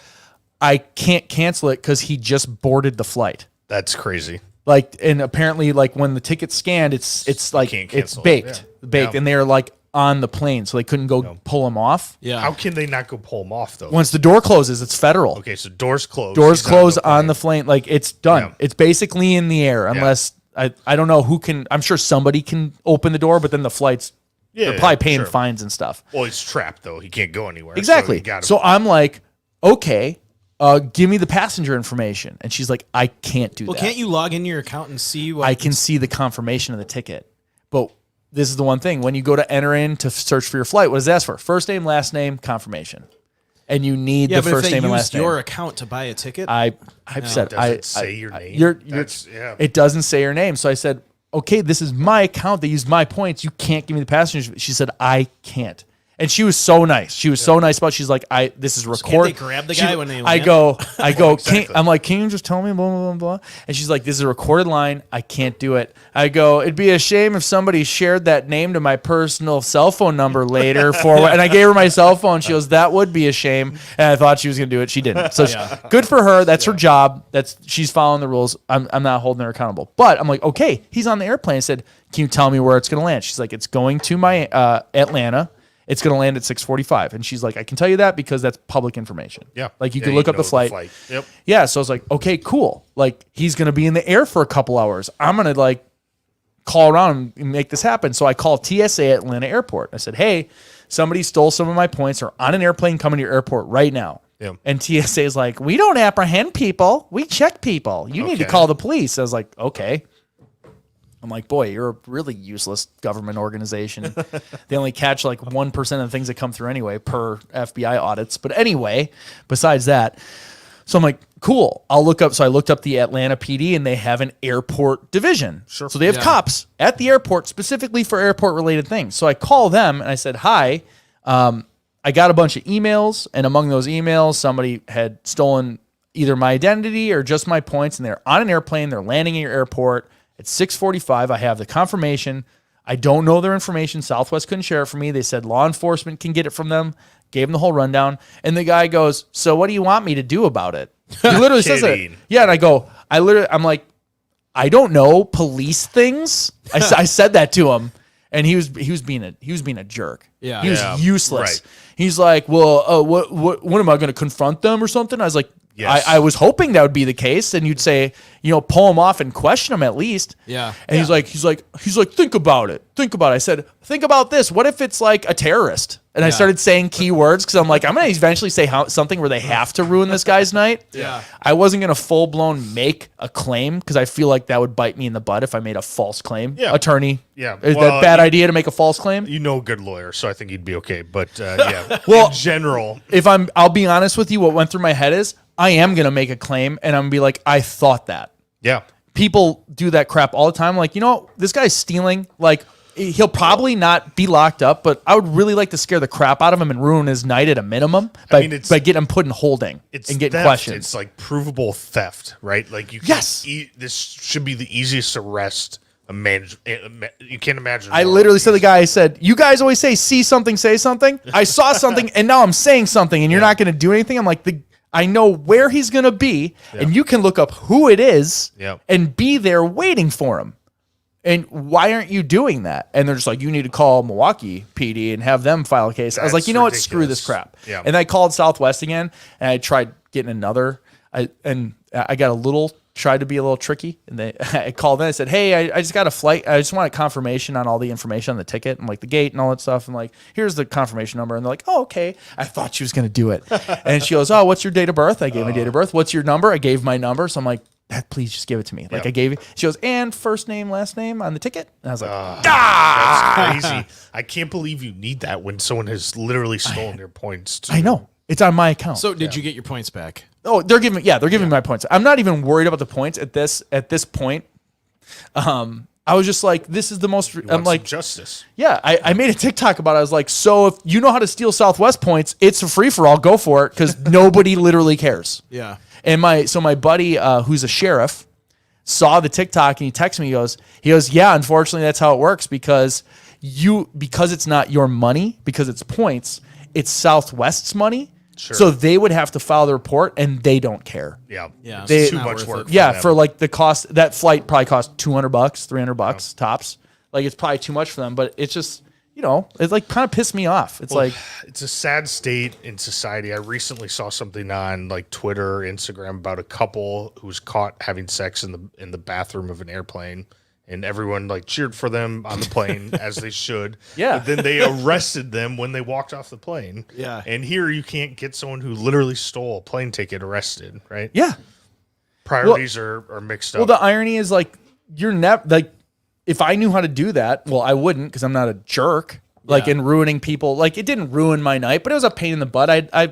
I can't cancel it because he just boarded the flight. That's crazy. Like, and apparently like when the ticket's scanned, it's like, can't it's cancel it. baked, Yeah. and they're like on the plane. So they couldn't go pull him off. Yeah. How can they not go pull them off though? Once the door closes, it's federal. Okay, so doors closed. Doors He's close plane. on the plane. Like it's done. Yeah. It's basically in the air unless I don't know who can. I'm sure somebody can open the door, but then the flights, Yeah, they're probably paying sure. fines and stuff. Well, he's trapped though. He can't go anywhere. Exactly. So, you gotta- So I'm like, okay, give me the passenger information. And she's like, I can't do Well, that. can't you log into your account and see what? I can see the confirmation of the ticket. But this is the one thing. When you go to enter in to search for your flight, what does it ask for? First name, last name, confirmation. And you need yeah, the but first if they name and used last name. your account to buy a ticket, I've said Does it say your name? It doesn't say your name. So I said, okay, this is my account. They used my points. You can't give me the passenger. She said, I can't. And she was so nice. She was so nice about. She's like, this is can't recorded. they grab the guy when they I land? go. Exactly. I'm like, can you just tell me blah blah blah blah? And she's like, this is a recorded line. I can't do it. I go, it'd be a shame if somebody shared that name to my personal cell phone number later. And I gave her my cell phone. She goes, that would be a shame. And I thought she was gonna do it. She didn't. So good for her. That's her job. She's following the rules. I'm not holding her accountable. But I'm like, okay, he's on the airplane. I said, can you tell me where it's gonna land? She's like, it's going to my Atlanta. It's going to land at 6:45. And she's like, I can tell you that because that's public information. Yeah. Like you Yeah, can look up know the flight. Yep. Yeah. So I was like, okay, cool. Like he's going to be in the air for a couple hours. I'm going to like call around and make this happen. So I called TSA at Atlanta Airport. I said, hey, somebody stole some of my points or on an airplane coming to your airport right now. Yeah. And TSA is like, we don't apprehend people. We check people. You need to Okay. call the police. I was like, okay. I'm like, boy, you're a really useless government organization. They only catch like 1% of the things that come through anyway per FBI audits. But anyway, besides that, So I'm like, cool. I'll look up. So I looked up the Atlanta PD, and they have an airport division. Sure. So they have cops at the airport specifically for airport related things. So I call them and I said, hi, I got a bunch of emails, and among those emails, somebody had stolen either my identity or just my points, and they're on an airplane. They're landing at your airport at 6:45. I have the confirmation. I don't know their information. Southwest couldn't share it for me. They said law enforcement can get it from them. Gave him the whole rundown. And the guy goes, so what do you want me to do about it? He literally says it. Yeah, and I go, I'm like, I don't know, police things. I said that to him, and he was being a jerk. Yeah. He was useless. Right. He's like, well, what am I going to confront them or something? I was like, Yes. I was hoping that would be the case, and you'd say, pull him off and question him at least. Yeah. And he's like, think about it. Think about it. I said, think about this. What if it's like a terrorist? And I started saying keywords because I'm like, I'm going to eventually say something where they have to ruin this guy's night. Yeah. I wasn't going to full blown make a claim because I feel like that would bite me in the butt if I made a false claim. Yeah. Attorney. Yeah. Is that a bad idea to make a false claim? You know a good lawyer, so I think he'd be okay. But yeah, Well, in general, I'll be honest with you, what went through my head is I am going to make a claim and I'm going to be like, I thought that. yeah. People do that crap all the time. Like, this guy's stealing. Like, he'll probably not be locked up, but I would really like to scare the crap out of him and ruin his night at a minimum by getting him put in holding and getting theft. questioned. It's like provable theft, right? Like you. Yes. This should be the easiest arrest. You can't imagine. I literally said to the guy, I said, you guys always say, see something, say something. I saw something and now I'm saying something and you're not going to do anything. I'm like, I know where he's going to be and you can look up who it is and be there waiting for him. And why aren't you doing that? And they're just like, you need to call Milwaukee PD and have them file a case. I was like, you know what? Screw this crap. Yeah. And I called Southwest again and I tried getting another. I tried to be a little tricky. And I called in. I said, hey, I just got a flight. I just want a confirmation on all the information on the ticket and like the gate and all that stuff. And like, here's the confirmation number. And they're like, oh, okay. I thought she was going to do it. And she goes, oh, what's your date of birth? I gave my date of birth. What's your number? I gave my number. So I'm like, please just give it to me. Like I gave it. She goes, and first name, last name on the ticket. And I was like, that's crazy. I can't believe you need that when someone has literally stolen your points. I know. It's on my account. So did you get your points back? Oh, they're giving me my points. I'm not even worried about the points at this point. I was just like, this is the most. I'm like, justice. Yeah, I made a TikTok about it. I was like, so if you know how to steal Southwest points, it's a free for all. Go for it because nobody literally cares. Yeah. And my buddy who's a sheriff saw the TikTok and he texted me. He goes, yeah, unfortunately that's how it works because it's not your money because it's points. It's Southwest's money. Sure. So they would have to file the report and they don't care. Yeah. Yeah. It's too much work. For like the cost, that flight probably cost $200, $300 tops. Like it's probably too much for them, but it's just, it's like kind of pissed me off. It's it's a sad state in society. I recently saw something on like Twitter, Instagram about a couple who was caught having sex in the bathroom of an airplane. And everyone like cheered for them on the plane as they should. Yeah. But then they arrested them when they walked off the plane. Yeah. And here you can't get someone who literally stole a plane ticket arrested, right? yeah. Priorities are mixed up. Well, the irony is like you're never like if I knew how to do that, well, I wouldn't because I'm not a jerk. Like in ruining people, like it didn't ruin my night, but it was a pain in the butt. I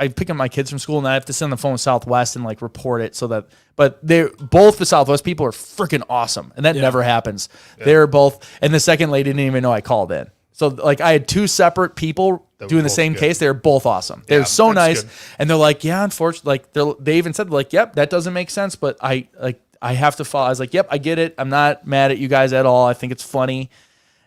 pick up my kids from school and I have to sit on the phone with Southwest and like report it so that. But both the Southwest people are freaking awesome, and that never happens. Yeah. They're both, and the second lady didn't even know I called in. So like I had two separate people doing the same case. They're both awesome. They're so nice, good. And they're like, yeah, unfortunately, like they even said like, yep, that doesn't make sense, but I have to follow. I was like, yep, I get it. I'm not mad at you guys at all. I think it's funny.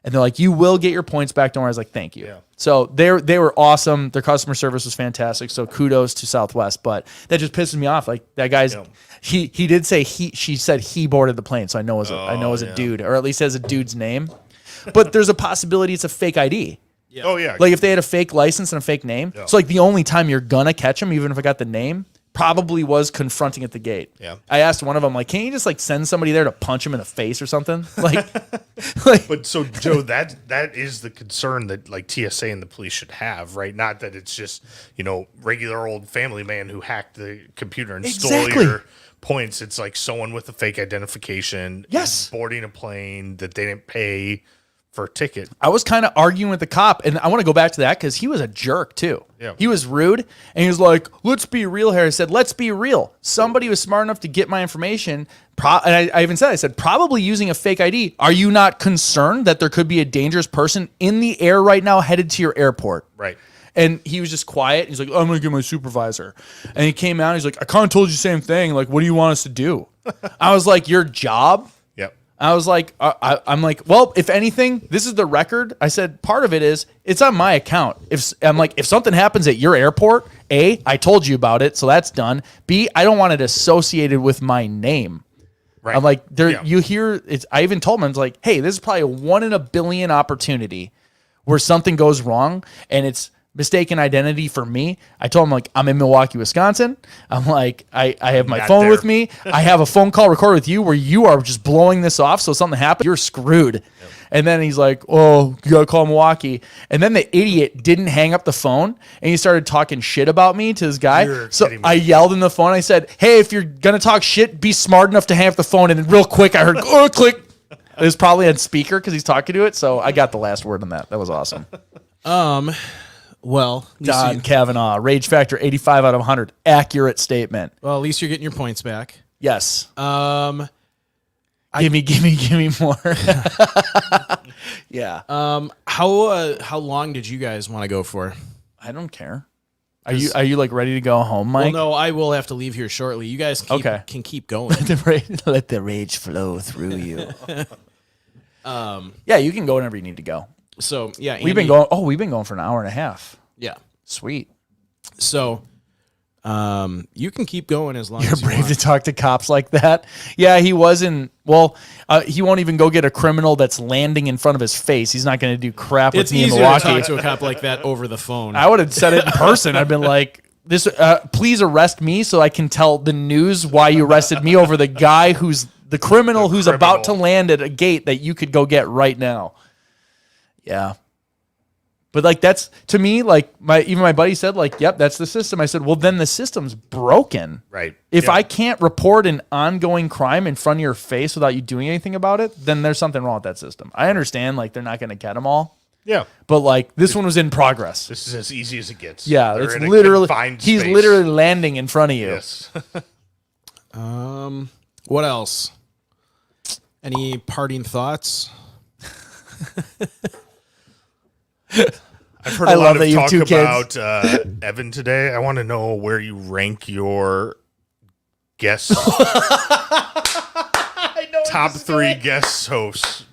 And they're like, you will get your points back. Don't worry. I was like, thank you. Yeah. So they were awesome. Their customer service was fantastic. So kudos to Southwest. But that just pisses me off. Like that guy's he did say she said he boarded the plane. So I know as a dude, or at least has a dude's name. But there's a possibility it's a fake ID. Yeah. Oh yeah. Like if they had a fake license and a fake name. Yeah. So like the only time you're gonna catch them, even if I got the name, probably was confronting at the gate. Yeah. I asked one of them, like, can't you just like send somebody there to punch him in the face or something? Like, but so Joe, that is the concern that like TSA and the police should have, right? Not that it's just, regular old family man who hacked the computer and stole your points. It's like someone with a fake identification. Yes. Boarding a plane that they didn't pay for a ticket. I was kind of arguing with the cop, and I want to go back to that because he was a jerk too. Yeah. He was rude, and he was like, "Let's be real here." I said, "Let's be real." Somebody was smart enough to get my information, and I even said, "I said probably using a fake ID. Are you not concerned that there could be a dangerous person in the air right now headed to your airport?" Right. And he was just quiet. He's like, "I'm gonna get my supervisor," and he came out. He's like, "I kind of told you the same thing. Like, what do you want us to do?" I was like, "Your job." Yep. I was like, I'm like, well, if anything, this is the record. I said, part of it is it's on my account. If something happens at your airport, A, I told you about it, so that's done. B, I don't want it associated with my name. Right. I'm like, Yeah. you hear it's. I even told him, I was like, hey, this is probably a 1 in a billion opportunity where something goes wrong, and it's mistaken identity for me. I told him, like, I'm in Milwaukee, Wisconsin. I'm like, I have my Not phone there. with me. I have a phone call recorded with you where you are just blowing this off. So something happens, you're screwed. Yep. And then he's like, oh, you got to call Milwaukee. And then the idiot didn't hang up the phone, and he started talking shit about me to this guy. You're So kidding me. I yelled in the phone. I said, hey, if you're going to talk shit, be smart enough to hang up the phone. And then real quick, I heard, oh, click. It was probably on speaker because he's talking to it. So I got the last word on that. That was awesome. Well, at least Don you- Kavanaugh, rage factor 85 out of 100. Accurate statement. well, at least you're getting your points back. Yes. Um, Give me more. Yeah. how long did you guys want to go for? I don't care. Are you like ready to go home, Mike? Well, no, I will have to leave here shortly. You guys can keep going. Let the rage flow through you. Yeah, you can go whenever you need to go. So yeah, We've been going for an hour and a half. Yeah. Sweet. So, you can keep going as long You're as you brave want. to talk to cops like that. Yeah, he wasn't. Well, he won't even go get a criminal that's landing in front of his face. He's not going to do crap with It's me in easier to Milwaukee. talk to a cop like that over the phone. I would have said it in person. I've been like, "This, please arrest me so I can tell the news why you arrested me over the guy who's the criminal who's about to land at a gate that you could go get right now." Yeah. But like that's to me, like my buddy said, like, yep, that's the system. I said, well, then the system's broken. Right. If Yeah. I can't report an ongoing crime in front of your face without you doing anything about it, then there's something wrong with that system. I understand, like, they're not going to get them all, Yeah. but like this one was in progress. This is as easy as it gets. Yeah, They're it's in a literally confined he's space. literally landing in front of you. Yes. What else? Any parting thoughts? I've heard I a lot love of that you have talk two kids. about Evan today. I want to know where you rank your guests. Top 3 guest hosts.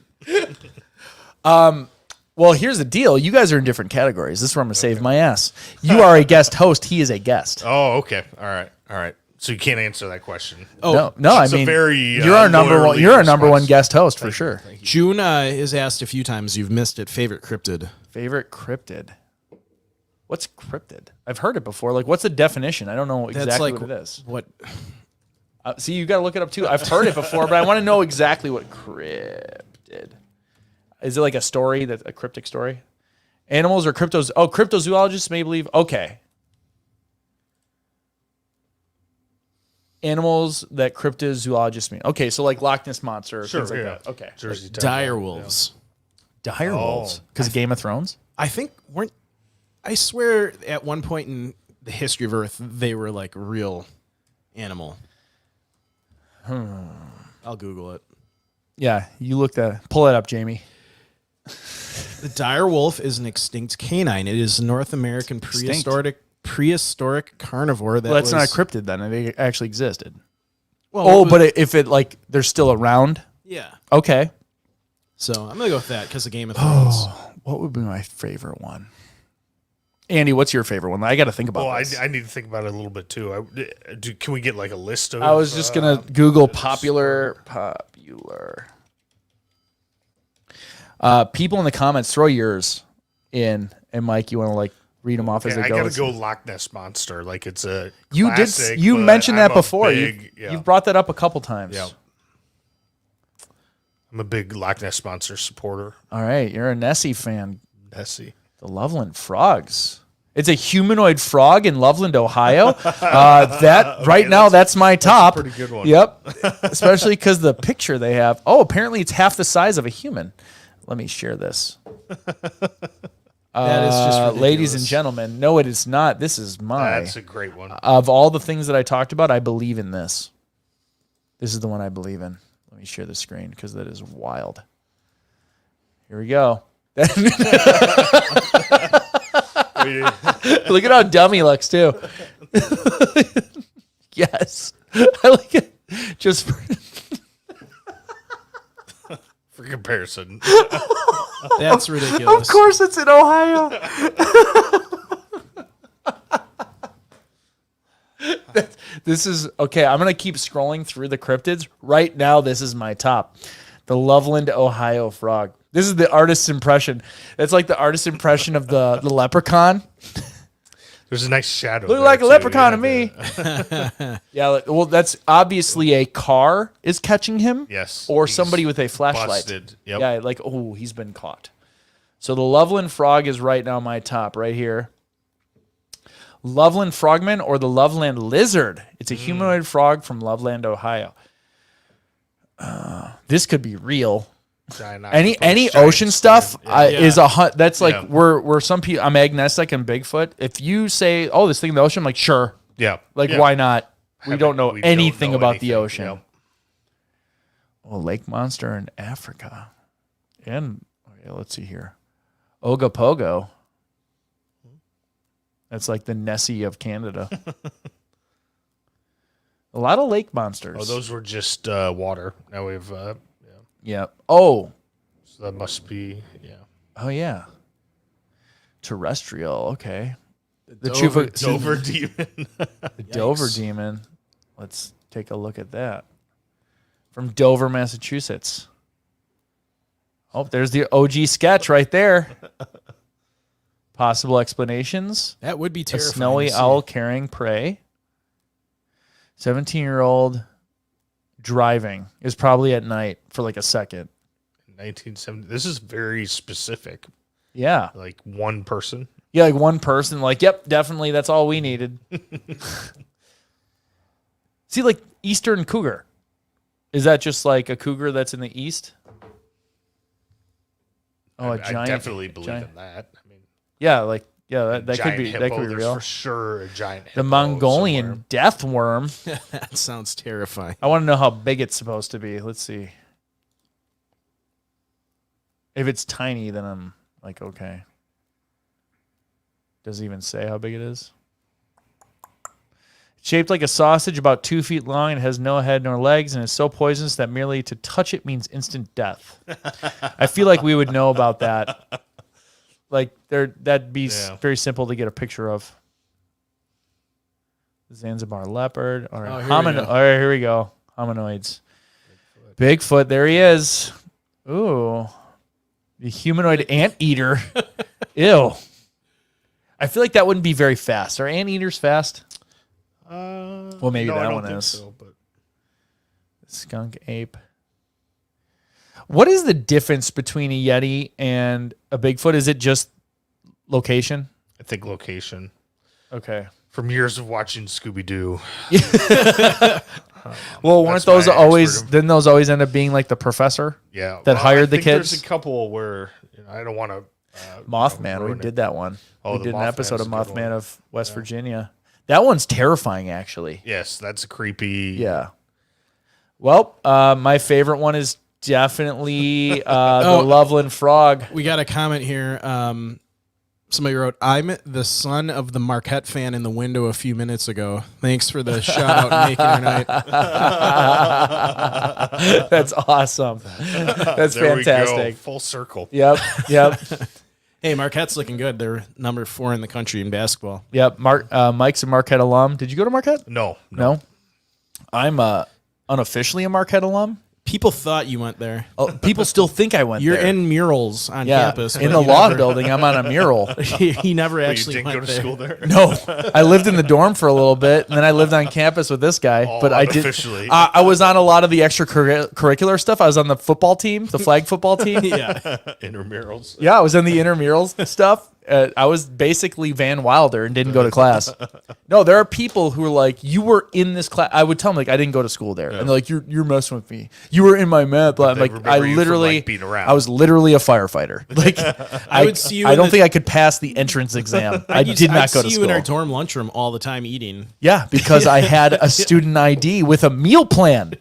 Well, here's the deal. You guys are in different categories. This is where I'm going to save my ass. You are a guest host. He is a guest. Oh, okay. All right. So you can't answer that question. No, I It's a mean, very, you're our number one. lawyer-ly You're our number one response. guest host for sure. June is asked a few times. You've missed it. Favorite cryptid? Favorite cryptid. What's cryptid? I've heard it before. Like, what's the definition? I don't know That's exactly like what it is. What? See, you got to look it up too. I've heard it before, but I want to know exactly what cryptid. Is it like a story, a cryptic story? Animals or cryptos? Oh, cryptozoologists may believe. Okay. Animals that cryptozoologists mean. Okay, so like Loch Ness Monster or things like that. Okay. Jersey Dire wolves. Dire wolves. Because of Game of Thrones? I think weren't. I swear, at one point in the history of Earth, they were like real animal. I'll Google it. Yeah, you look that. Pull that up, Jamie. The dire wolf is an extinct canine. It is a North American prehistoric carnivore. Well, that's not a cryptid then. It actually existed. Well, Oh, but if it like they're still around. yeah. Okay. So I'm gonna go with that because of Game of Thrones. What would be my favorite one? Andy, what's your favorite one? I got to think about Well, this. I need to think about it a little bit too. Can we get like a list of? I was just gonna Google popular. People in the comments, throw yours in, and Mike, you want to like read them off as Okay, they I go. gotta go Loch Ness Monster. Like it's a You classic, did. You but mentioned I'm that a before. big- You've brought that up a couple times. Yeah. I'm a big Loch Ness Monster supporter. All right, you're a Nessie fan. Nessie. The Loveland Frogs. It's a humanoid frog in Loveland, Ohio. That right now, that's my top. pretty good one. Yep. Especially because the picture they have. Oh, apparently it's half the size of a human. Let me share this. That is just ridiculous. Ladies and gentlemen, no, it is not. This is That's a great one. of all the things that I talked about, I believe in this. This is the one I believe in. Let me share the screen because that is wild. Here we go. Look at how dumb he looks too. Yes, I like it. Just For comparison. That's ridiculous. of course, it's in Ohio. This is okay. I'm gonna keep scrolling through the cryptids. Right now, this is my top. The Loveland, Ohio frog. This is the artist's impression. It's like the artist's impression of the leprechaun. There's a nice shadow. Look there, like a too. leprechaun to Yeah, me. Yeah, well, that's obviously a car is catching him. Yes. Or He's somebody with a flashlight. busted. Yep. Yeah, like, oh, he's been caught. So the Loveland frog is right now my top, right here. Loveland frogman or the Loveland lizard. It's a humanoid frog from Loveland, Ohio. This could be real. Giant Any octopus, ocean giant stuff squid. Yeah. is that's like Yeah. where some people. I'm agnostic and Bigfoot. If you say, "Oh, this thing in the ocean," I'm like, sure. Yeah. Like, Yeah. why not? We don't know We don't anything know about the anything. ocean. Yep. Oh, lake monster in Africa. And okay, let's see here. Ogopogo. That's like the Nessie of Canada. A lot of lake monsters. Oh, those were just water. Now we have, yeah. Yeah. Oh. So that must be, yeah. Oh, yeah. Terrestrial. Okay. The Dover demon. The Dover demon. Let's take a look at that. From Dover, Massachusetts. Oh, there's the OG sketch right there. Possible explanations. That would be A terrifying. snowy to see. owl carrying prey. 17-year-old driving is probably at night for like a second. 1970. This is very specific. Yeah. Like one person. Yeah, like one person, like, yep, definitely, that's all we needed. See, like, eastern cougar. Is that just like a cougar that's in the east? Oh, a giant. I definitely believe giant- in that. I mean, Yeah, like, yeah, that could giant be hippo, that could be there's real. for sure a giant hippo The Mongolian somewhere. death worm. That sounds terrifying. I want to know how big it's supposed to be. Let's see. If it's tiny, then I'm like, okay. Does it even say how big it is? Shaped like a sausage, about 2 feet long, and has no head nor legs, and is so poisonous that merely to touch it means instant death. I feel like we would know about that. Like that'd be very simple to get a picture of. Zanzibar leopard. All right, here we go. All right, here we go. Hominoids. Bigfoot. There he is. Ooh, the humanoid anteater. Ew. I feel like that wouldn't be very fast. Are anteaters fast? Well, maybe no, I that don't one think is. so, but Skunk ape. What is the difference between a Yeti and a Bigfoot? Is it just location? I think location. Okay. From years of watching Scooby Doo. Well, weren't That's those my always? expert. Didn't those always end up being like the professor? Yeah, That hired I the think kids? There's a couple where I don't want to. Mothman. We ruin it. did that one. Oh, We the did an Mothman's episode of a good Mothman one. of West Virginia. That one's terrifying, actually. Yes, that's a creepy. Yeah. Well, my favorite one is definitely the Loveland frog. We got a comment here. Somebody wrote, "I'm the son of the Marquette fan in the window a few minutes ago. Thanks for the shout out and making our night." That's awesome. That's There we go. fantastic. Full circle. Yep. Hey, Marquette's looking good. They're number 4 in the country in basketball. Yep. Mike's a Marquette alum. Did you go to Marquette? No. No. I'm unofficially a Marquette alum. People thought you went there. Oh, people still think I went You're there. in murals on campus. in but the you law never- building. I'm on a mural. He never You actually didn't went go to there. school there? No, I lived in the dorm for a little bit, and then I lived on campus with this guy. Oh, but I did. unofficially. I was on a lot of the extracurricular stuff. I was on the football team, the flag football team. Yeah. Intramurals. Yeah, I was in the intramurals stuff, I was basically Van Wilder and didn't go to class. No, there are people who are like, you were in this class. I would tell them like, I didn't go to school there, and they're like, you're messing with me. You were in my math. I'm like, I literally, being around. I was literally a firefighter. Like, I would see you. I don't think I could pass the entrance exam. I did not go to see school. you in our dorm lunchroom all the time eating. Yeah, because I had a student ID with a meal plan.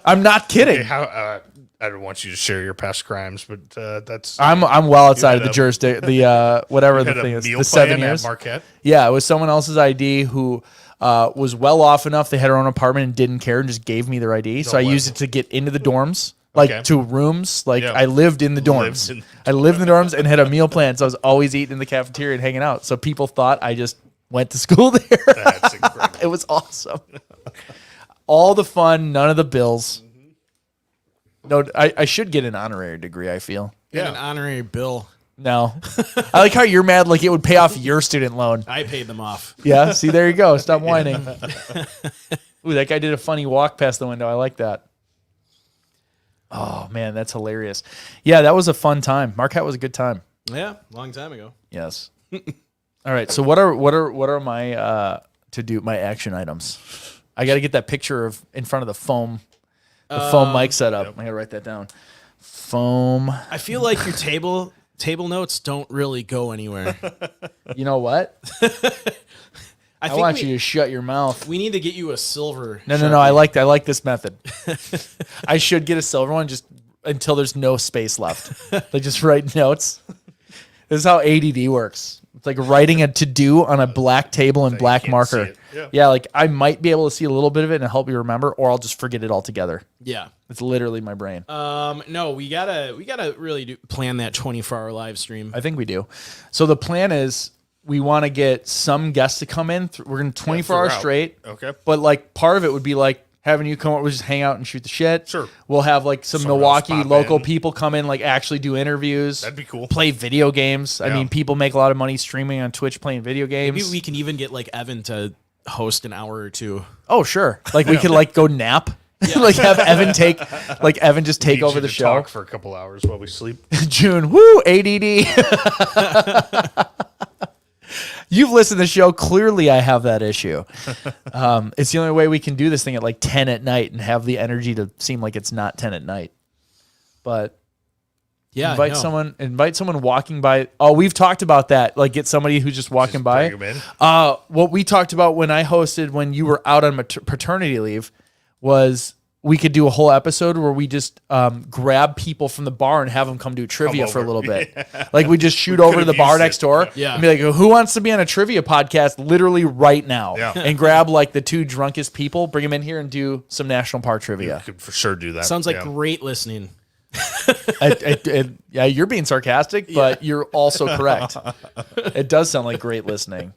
I'm not kidding. How I don't want you to share your past crimes, but that's I'm well outside of the a- jurisdiction. The whatever the had thing a is, meal the 7 plan years. at Marquette. Yeah, it was someone else's ID who was well off enough. They had their own apartment and didn't care and just gave me their ID. So I way. used it to get into the dorms, like Okay. to rooms. Like Yeah. I lived in the dorms. I lived in the dorms and had a meal plan. So I was always eating in the cafeteria and hanging out. So people thought I just went to school there. That's incredible. It was awesome. All the fun, none of the bills. No, I should get an honorary degree, I feel. Yeah, an honorary bill. No. I like how you're mad like it would pay off your student loan. I paid them off. Yeah, see, there you go. Stop whining. Ooh, that guy did a funny walk past the window. I like that. Oh, man, that's hilarious. Yeah, that was a fun time. Marquette was a good time. Yeah, long time ago. Yes. All right, so what are my my action items? I got to get that picture of in front of the foam mic setup. I got to write that down. Foam. I feel like your table notes don't really go anywhere. You know what? I think want you to shut your mouth. we need to get you a silver. No. Sharpie. I like this method. I should get a silver one just until there's no space left. Like just write notes. This is how ADD works. It's like writing a to-do on a black table in black can't marker. see it. Yeah, like I might be able to see a little bit of it and help you remember, or I'll just forget it altogether. Yeah. It's literally my brain. No, we gotta really plan that 24-hour live stream. I think we do. So the plan is we want to get some guests to come in. We're going to 24 hours throughout. straight. Okay. But like part of it would be like having you come up, we'll just hang out and shoot the shit. Sure. We'll have like some Someone Milwaukee else pop local in. people come in, like actually do interviews. That'd be cool. Play video games. I Yeah. mean, people make a lot of money streaming on Twitch playing video games. Maybe we can even get like Evan to host an hour or two. Oh, sure. Like we could like go nap. Like have Evan just take Need over you the to show. talk for a couple hours while we sleep. June, woo, ADD. You've listened to the show. Clearly, I have that issue. It's the only way we can do this thing at like 10 at night and have the energy to seem like it's not 10 at night. But Yeah. invite someone walking by. Oh, we've talked about that. Like get somebody who's just walking by. Bring 'em in. What we talked about when I hosted when you were out on paternity leave was we could do a whole episode where we just grab people from the bar and have them come do trivia for a over. little bit. Like we just shoot over to the could've bar used next it. door Yeah. and be like, who wants to be on a trivia podcast literally right now? Yeah. And grab like the two drunkest people, bring them in here and do some National Park trivia. Could for sure do that. Sounds like Yeah. great listening. Yeah, you're being sarcastic, but you're also correct. It does sound like great listening.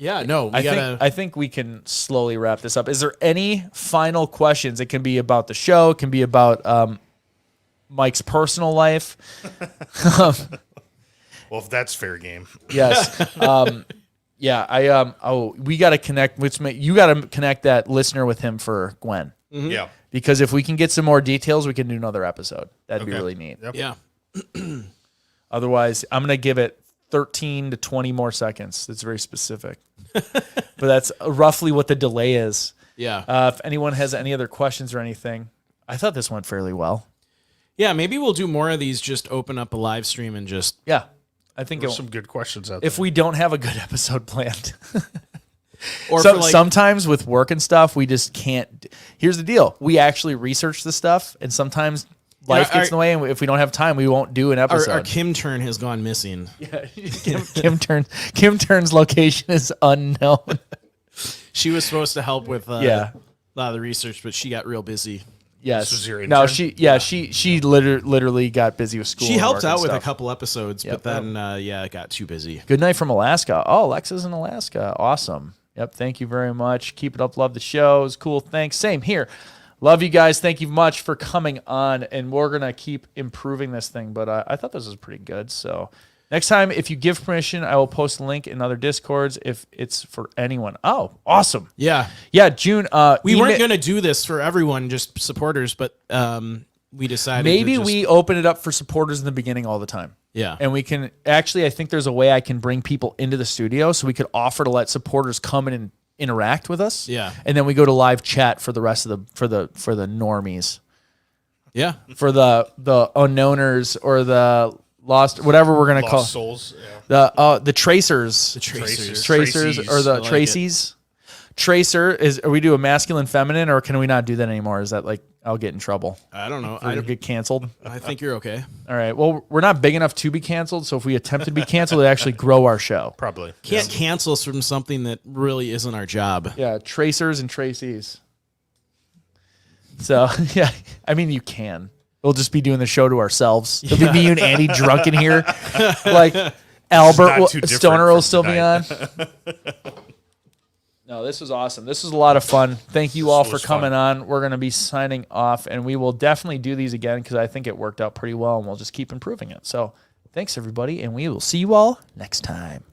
Yeah, no, we gotta. I think we can slowly wrap this up. Is there any final questions? It can be about the show. It can be about Mike's personal life. Well, if that's fair game. Yes. Yeah. We got to connect. You got to connect that listener with him for Gwen. Yeah. Because if we can get some more details, we can do another episode. That'd be Okay. really neat. Yep. yeah. Otherwise, I'm going to give it 13 to 20 more seconds. That's very specific. But that's roughly what the delay is. Yeah. If anyone has any other questions or anything, I thought this went fairly well. Yeah, maybe we'll do more of these. Just open up a live stream and just. Yeah. I think There's some good questions out if there. we don't have a good episode planned. Or So, for like, sometimes with work and stuff, we just can't. Here's the deal: we actually research the stuff, and sometimes life gets in the way. And if we don't have time, we won't do an episode. our Kim turn has gone missing. Kim Turn's location is unknown. She was supposed to help with Yeah. a lot of the research, but she got real busy. Yes. was your No, intern? she literally got busy with school. She and helped work and out with a stuff. couple episodes, Yep. but then it got too busy. Good night from Alaska. Oh, Alexa's in Alaska. Awesome. Yep. Thank you very much. Keep it up. Love the show. It's cool. Thanks. Same here. Love you guys. Thank you much for coming on. And we're going to keep improving this thing. But I thought this was pretty good. So next time, if you give permission, I will post a link in other Discords if it's for anyone. Oh, awesome. Yeah. Yeah, June. We weren't going to do this for everyone, just supporters, but we decided Maybe to just, we open it up for supporters in the beginning all the time. yeah. And we can actually, I think there's a way I can bring people into the studio so we could offer to let supporters come in and interact with us. Yeah. And then we go to live chat for the rest of for the normies, Yeah. for the unknowners or the lost, whatever we're going to call Lost souls. Yeah. the tracers, Tracers. tracers or the I like tracies. Tracer are we do a masculine, feminine, or can we not do that anymore? Is that like I'll get in trouble? I don't know. I'll get canceled. I think you're okay. All right. Well, we're not big enough to be canceled, so if we attempted to be canceled, it actually grow our show. Probably. Can't cancel us from something that really isn't our job. Yeah, tracers and tracies. So yeah, I mean you can. We'll just be doing the show to ourselves. It'll be me and Andy drunk in here, like Albert too different Stoner will from still be on. tonight. No, this was awesome. This was a lot of fun. Thank you all This for was coming fun. on. We're going to be signing off, and we will definitely do these again because I think it worked out pretty well, and we'll just keep improving it. So thanks, everybody, and we will see you all next time.